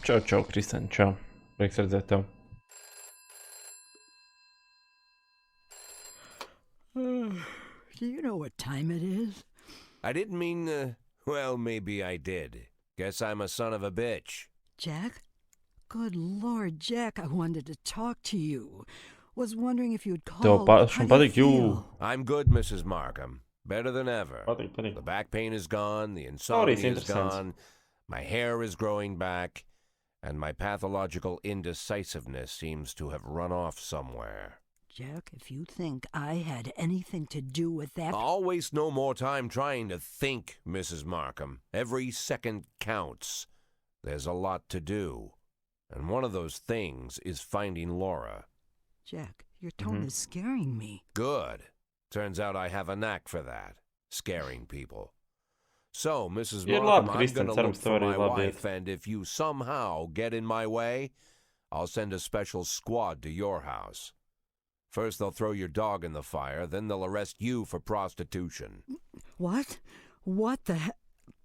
Čau, Kristen, čau. Prieks redzēt tev. Do you know what time it is? I didn't mean, well, maybe I did. Guess I'm a son of a bitch. Jack? Good Lord, Jack, I wanted to talk to you. Was wondering if you'd call. How do you feel? I'm good, Mrs. Markham. Better than ever. The back pain is gone, the insomnia is gone, my hair is growing back, and my pathological indecisiveness seems to have run off somewhere. Jack, if you think I had anything to do with that... I'll waste no more time trying to think, Mrs. Markham. Every second counts. There's a lot to do. And one of those things is finding Laura. Jack, your tone is scaring me. Good. Turns out I have a knack for that. Scaring people. So, Mrs. Markham, I'm going to look for my wife, and if you somehow get in my way, I'll send a special squad to your house. First they'll throw your dog in the fire, then they'll arrest you for prostitution. What? What the heck?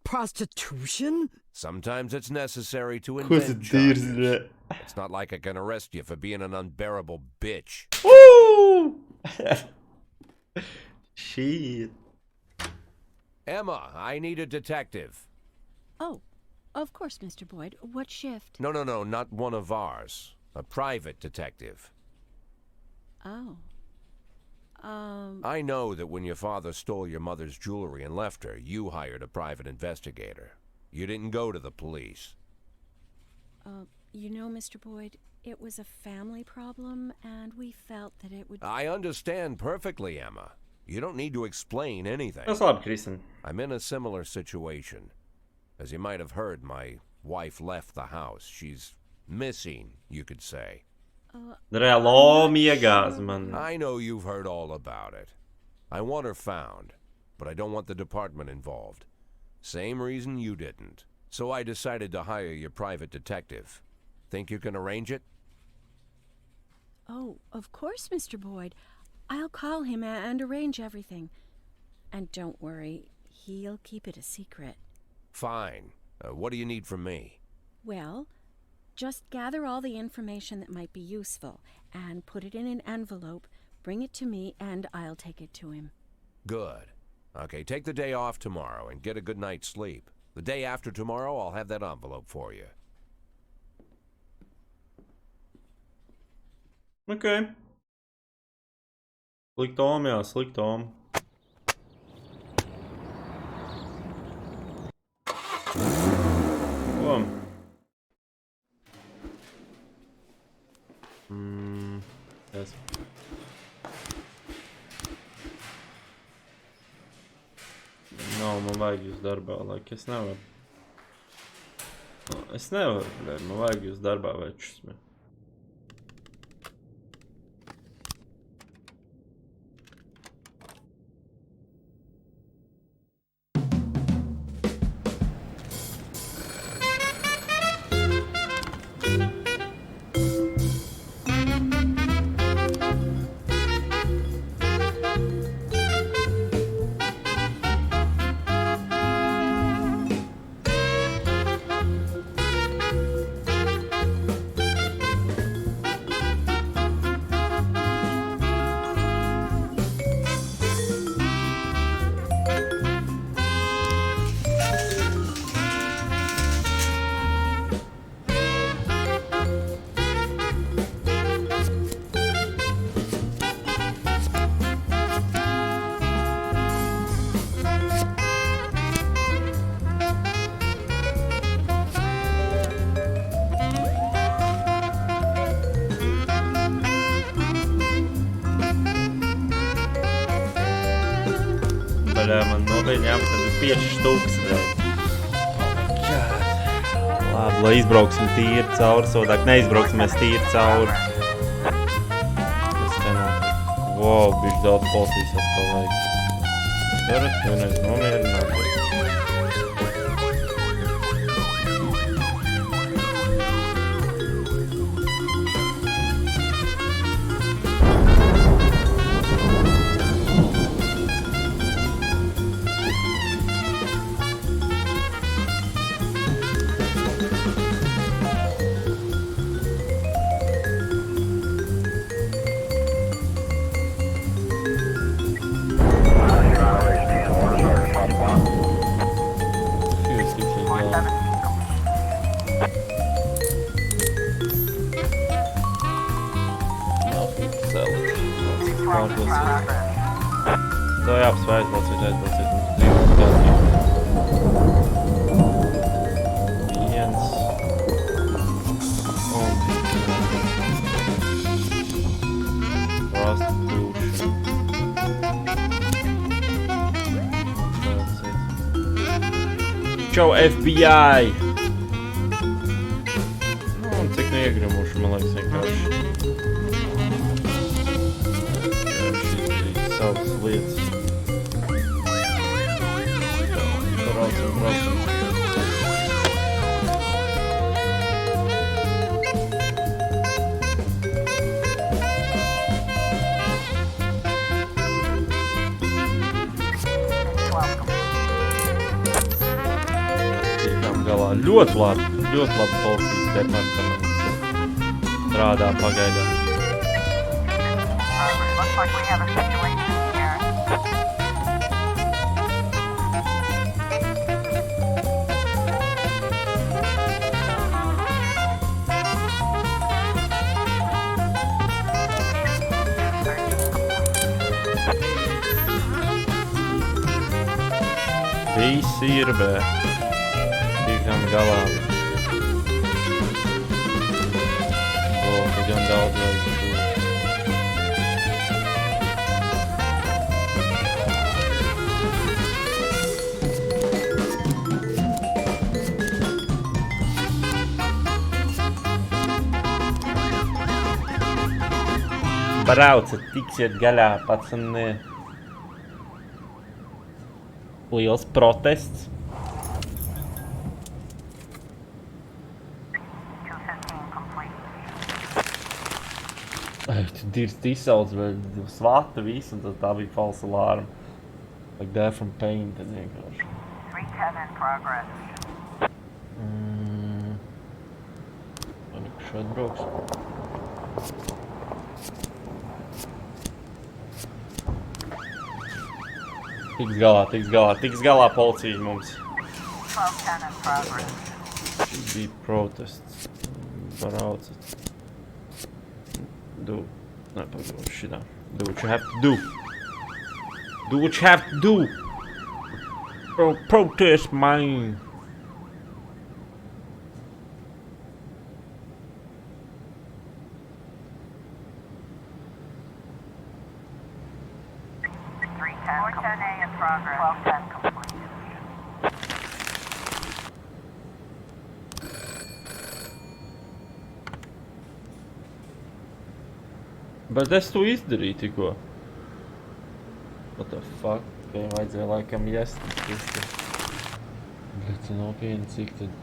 Prostitution? Sometimes it's necessary to invent charges. It's not like I can arrest you for being an unbearable bitch. Woo! Shit. Emma, I need a detective. Oh, of course, Mr. Boyd. What shift? No, not one of ours. A private detective. Oh. I know that when your father stole your mother's jewelry and left her, you hired a private investigator. You didn't go to the police. You know, Mr. Boyd, it was a family problem, and we felt that it would... I understand perfectly, Emma. You don't need to explain anything. That's all, Kristen. I'm in a similar situation. As you might have heard, my wife left the house. She's missing, you could say. I know you've heard all about it. I want her found, but I don't want the department involved. Same reason you didn't. So I decided to hire your private detective. Think you can arrange it? Oh, of course, Mr. Boyd. I'll call him and arrange everything. And don't worry, he'll keep it a secret. Fine. What do you need from me? Well, just gather all the information that might be useful and put it in an envelope, bring it to me, and I'll take it to him. Good. Okay, take the day off tomorrow and get a good night's sleep. The day after tomorrow, I'll have that envelope for you. Okay. Sliktom, jā, sliktom. Ko? Yes. Nav, man vajag jūs darbā, laik es nevaru. Es nevaru, man vajag jūs darbā večus. nopietni jābūt tad 5 štukas. Labi, lai izbrauksim tīri cauri, savādāk neizbrauksim mēs tīri cauri. Tas te notiek. Wow, bišķi daudz policijas atkal vajag. Darat, vienreiz nomierināt. Tā jāapsver aizbalstīt mums dzīves gadījumā. Viens. Un prostitūšana. Čau FBI! Nu, un cik iegrimuši, man liekas, vienkārši. Savas lietas. Braucam. Tikām galā. Ļoti labi policijas departaments strādā pagaidām. Looks like we have a situation here. Visi ir, bet tikām galā. Gan daudz vajag šo. Braucat, tiksiet gaļā, pacani. Liels protests. 215 complete. Tu dirst izsauc, vēl svata visu, un tad tā bija falsa alarma. Like that from pain, tad vienkārši. 310 in progress. Man šeit brauks. Tiks galā policija mums. 1210 in progress. Šis bija protests. Braucat. Pagaidām šitā. Do what you have to do. Do what you have to do. Protest, man. Bet es to izdarīju tikko. What the fuck? Viņam vajadzēja laikam iest. Bet tu nopietni, cik tad?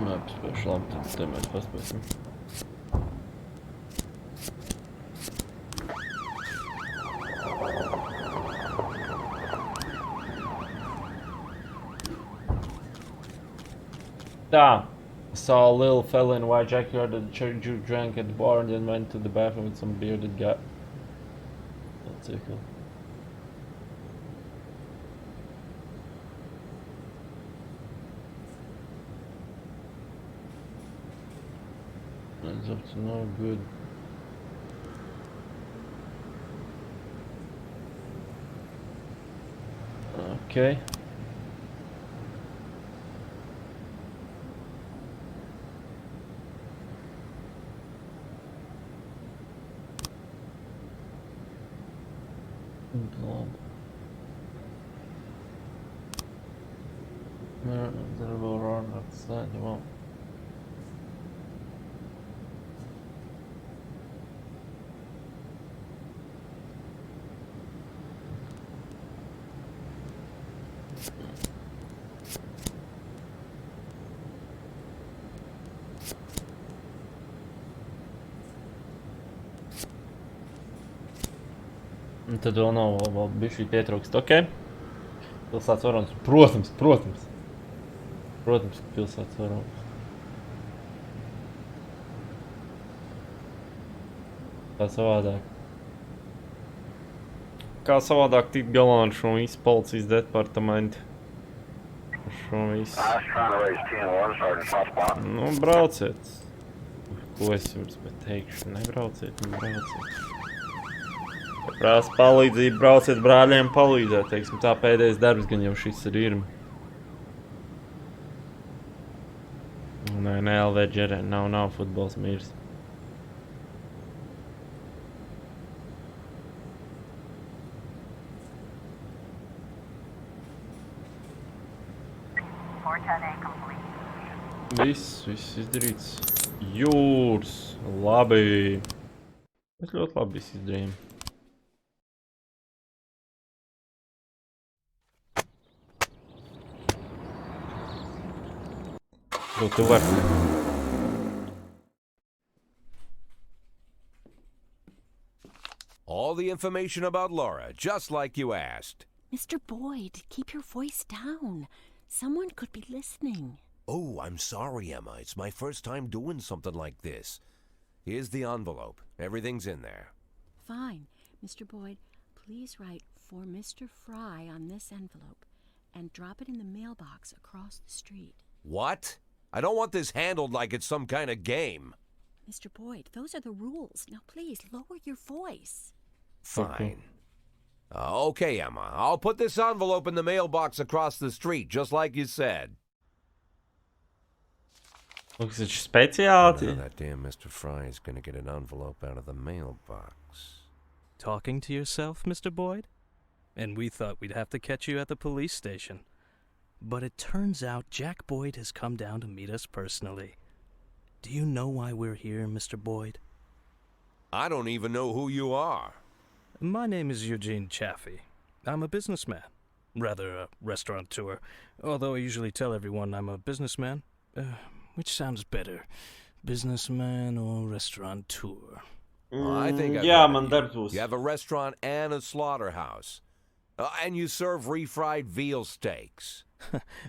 Neapspēšu labi, tad te mēs paspēsim. I saw a little fella in a white jacket at the church who drank at the bar and then went to the bathroom with some bearded guy. That's it, cool. That's up to no good. Okay. Un tad vēl nav, vēl bišķi pietrūkst, ok? Pilsētas varonis, protams, pilsētas varonis. Kā savādāk tikt galā ar šo visu policijas departamentu? Ar šo visu. Nu, brauciet. Ko es jums teikšu? Nebrauciet. Prasa palīdzību, brauciet brāļiem palīdzēt, teiksim, tā pēdējais darbs gan jau šis ir. Nē, LV ģerē, nav futbols mīrs. Viss izdarīts. Jūrs, labi. Mēs ļoti labi viss izdarījām. Tu vari. All the information about Laura, just like you asked. Mr. Boyd, keep your voice down. Someone could be listening. Oh, I'm sorry, Emma. It's my first time doing something like this. Here's the envelope. Everything's in there. Fine. Mr. Boyd, please write for Mr. Fry on this envelope and drop it in the mailbox across the street. What? I don't want this handled like it's some kind of game. Mr. Boyd, those are the rules. Now please lower your voice. Fine. Okay, Emma. I'll put this envelope in the mailbox across the street, just like you said. Looks like specialty. Now that damn Mr. Fry is going to get an envelope out of the mailbox. Talking to yourself, Mr. Boyd? And we thought we'd have to catch you at the police station. But it turns out Jack Boyd has come down to meet us personally. Do you know why we're here, Mr. Boyd? I don't even know who you are. My name is Eugene Chaffee. I'm a businessman. Rather, a restaurateur. Although I usually tell everyone I'm a businessman. Which sounds better? Businessman or restaurateur? I think you have a restaurant and a slaughterhouse. And you serve refried veal steaks.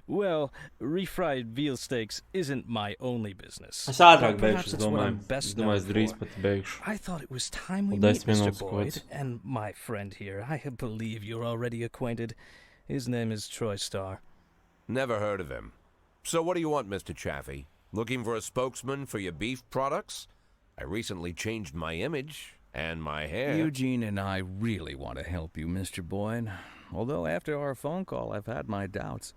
Well, refried veal steaks isn't my only business. Perhaps it's what I'm best known for. I thought it was time we meet, Mr. Boyd, and my friend here. I believe you're already acquainted. His name is Troy Starr. Never heard of him. So what do you want, Mr. Chaffee? Looking for a spokesman for your beef products? I recently changed my image and my hair. Eugene and I really want to help you, Mr. Boyd. Although after our phone call, I've had my doubts.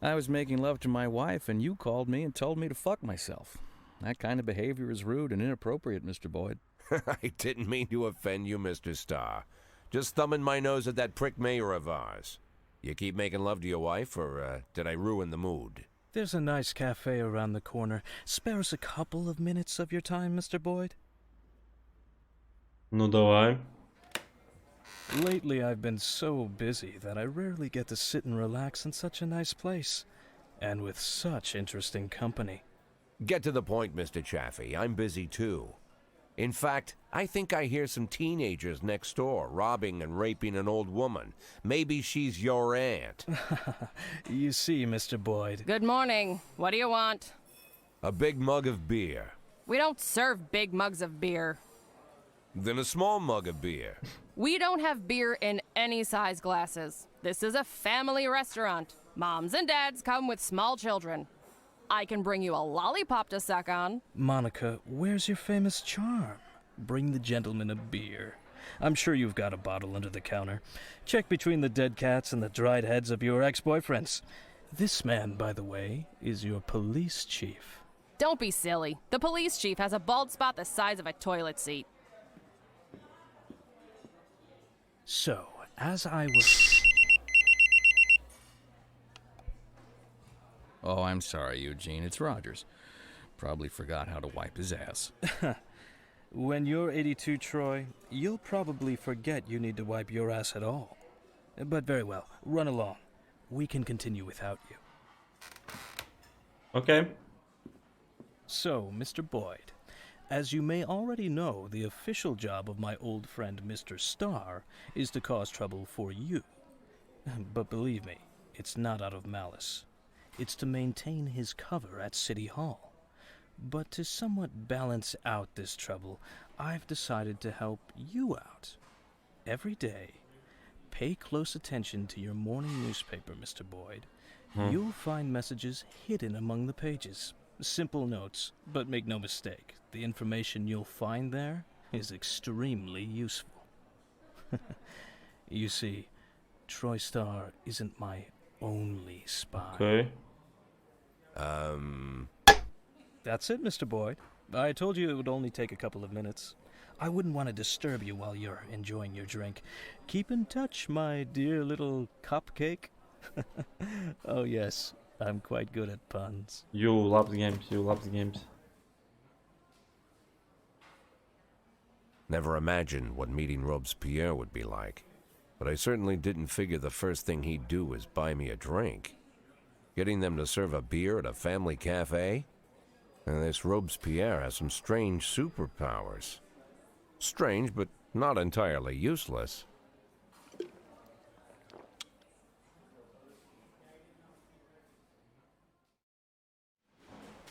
I was making love to my wife, and you called me and told me to fuck myself. That kind of behavior is rude and inappropriate, Mr. Boyd. I didn't mean to offend you, Mr. Starr. Just thumbing my nose at that prick mayor of ours. You keep making love to your wife, or did I ruin the mood? There's a nice cafe around the corner. Spare us a couple of minutes of your time, Mr. Boyd. Ну давай. Lately, I've been so busy that I rarely get to sit and relax in such a nice place, and with such interesting company. Get to the point, Mr. Chaffee. I'm busy too. In fact, I think I hear some teenagers next door robbing and raping an old woman. Maybe she's your aunt. You see, Mr. Boyd. Good morning. What do you want? A big mug of beer. We don't serve big mugs of beer. Then a small mug of beer. We don't have beer in any size glasses. This is a family restaurant. Moms and dads come with small children. I can bring you a lollipop to suck on. Monica, where's your famous charm? Bring the gentleman a beer. I'm sure you've got a bottle under the counter. Check between the dead cats and the dried heads of your ex-boyfriends. This man, by the way, is your police chief. Don't be silly. The police chief has a bald spot the size of a toilet seat. So, as I was... Oh, I'm sorry, Eugene. It's Rogers. Probably forgot how to wipe his ass. When you're 82, Troy, you'll probably forget you need to wipe your ass at all. But very well, run along. We can continue without you. Okay. So, Mr. Boyd, as you may already know, the official job of my old friend Mr. Starr is to cause trouble for you. But believe me, it's not out of malice. It's to maintain his cover at City Hall. But to somewhat balance out this trouble, I've decided to help you out. Every day, pay close attention to your morning newspaper, Mr. Boyd. You'll find messages hidden among the pages. Simple notes, but make no mistake, the information you'll find there is extremely useful. You see, Troy Starr isn't my only spy. Okay. That's it, Mr. Boyd. I told you it would only take a couple of minutes. I wouldn't want to disturb you while you're enjoying your drink. Keep in touch, my dear little cupcake. Oh, yes, I'm quite good at puns. You love the games, you love the games. Never imagined what meeting Robespierre would be like, but I certainly didn't figure the first thing he'd do was buy me a drink. Getting them to serve a beer at a family cafe? And this Robespierre has some strange superpowers. Strange, but not entirely useless.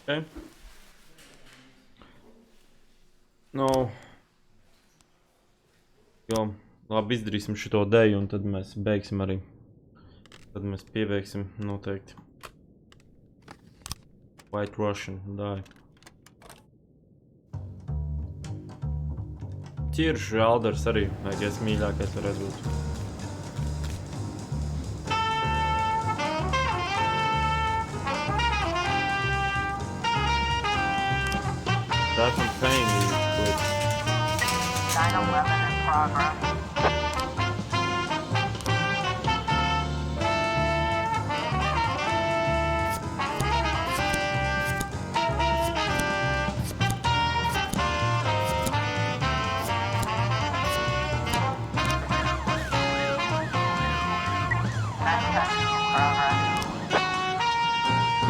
Okay. No. Jo, labi, izdarīsim šito deju, un tad mēs beigsim arī. Tad mēs pieveiksim noteikti. White Russian, die. Ķiršu alders arī, vajag mīļākais varētu būt. That's what I'm saying. 9/11 in progress.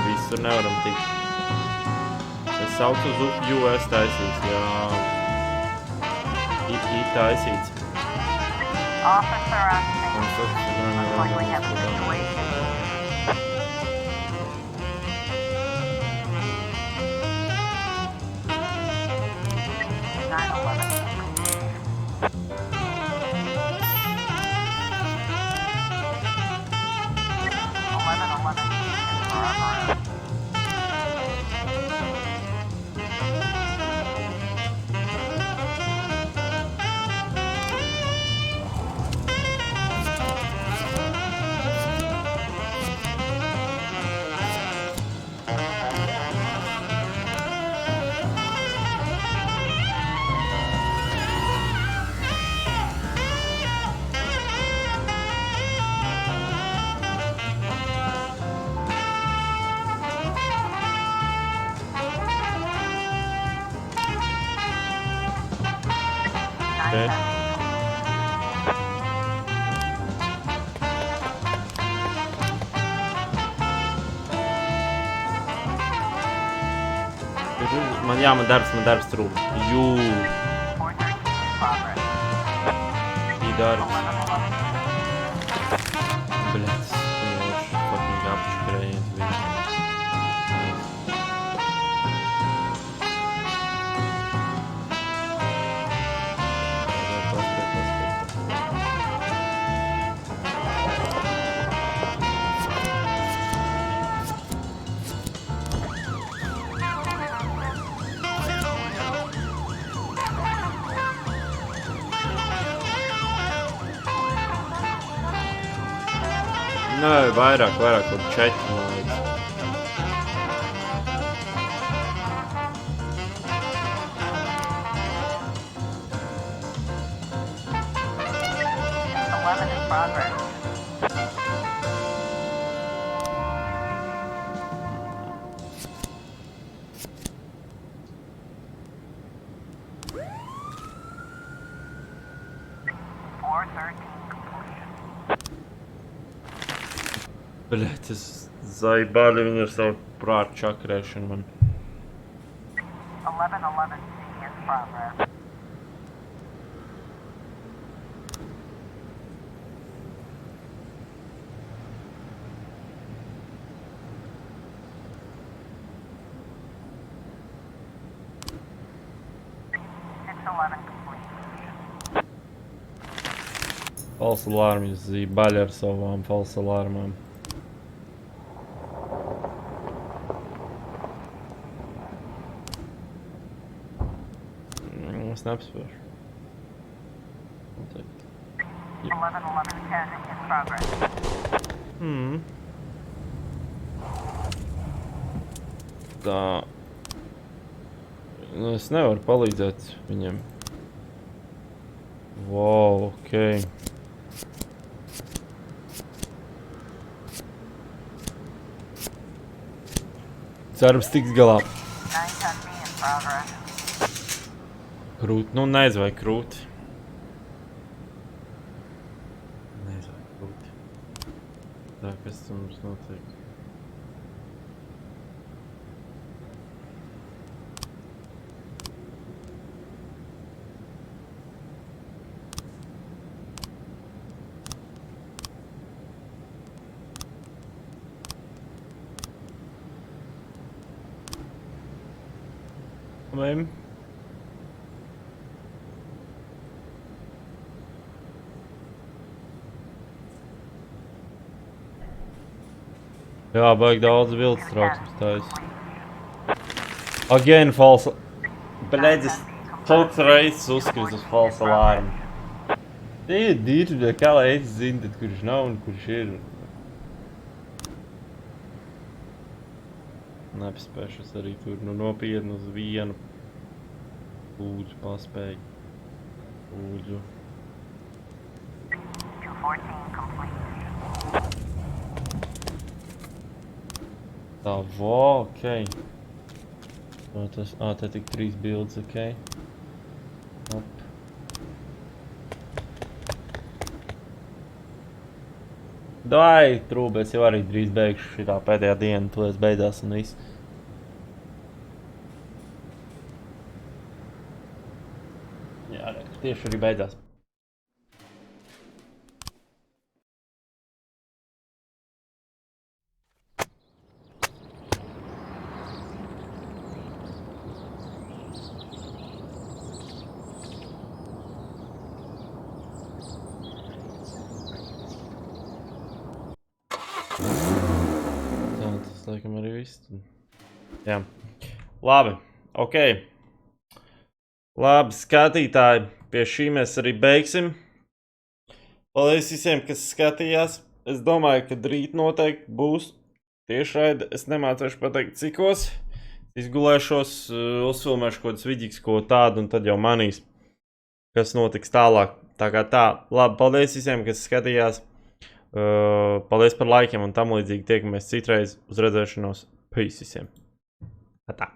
Visu nevaram tikt. Es saucu uz US taisīts, jā. Taisīts. Officer on scene. Looks like we have a situation. Okay. Man darbs trūk. Šī darbs. Bļets, fucking apškrējiens bija. Nē, vairāk, kaut 4, man liekas. 11 in progress. Bļet, es zaibāli viņu ar savu prātu čakrēšanu man. 1111C in progress. False alarm, jūs zībaļi ar savām false alarmām. Es neapspēšu. Noteikti. 1110 in progress. Tā. Nu, es nevaru palīdzēt viņiem. Wow, okei. Cerams tiks galā. 910B in progress. Krūti, nu nezinu vai krūti. Nezinu vai krūti. Tā, kas tur mums notiek? Vajam? Jā, baigi daudz viltus trauksmes taisa. Again, false... Bļēdzis, 4 reizes uzskris uz false alarmu. Tie ir dīri, kā lai es zinu, tad kurš nav un kurš ir. Nepaspēšu es arī tur, nu nopietni uz vienu. Lūdzu, paspēj. Lūdzu. 214 complete. Tā, vo, okei. Tas, te tik 3 bildes, okei. Op. Dai, trūbe, es jau arī drīz beigšu šitā pēdējā diena, tu es beidzās un viss. Jā, tieši arī beidzās. Laikam arī viss. Jā. Labi. Okei. Labi, skatītāji. Pie šī mēs arī beigsim. Paldies visiem, kas skatījās. Es domāju, ka rīt noteikti būs tiešraide. Es nemācēšu pateikt, cikos. Izgulēšos, uzfilmēšu kaut kāds vidīgs, ko tādu, un tad jau manīs, kas notiks tālāk. Tā kā tā. Labi, paldies visiem, kas skatījās. Paldies par laikiem un tam līdzīgi. Tiekamies citreiz. Uz redzēšanos. Peace visiem. Tā.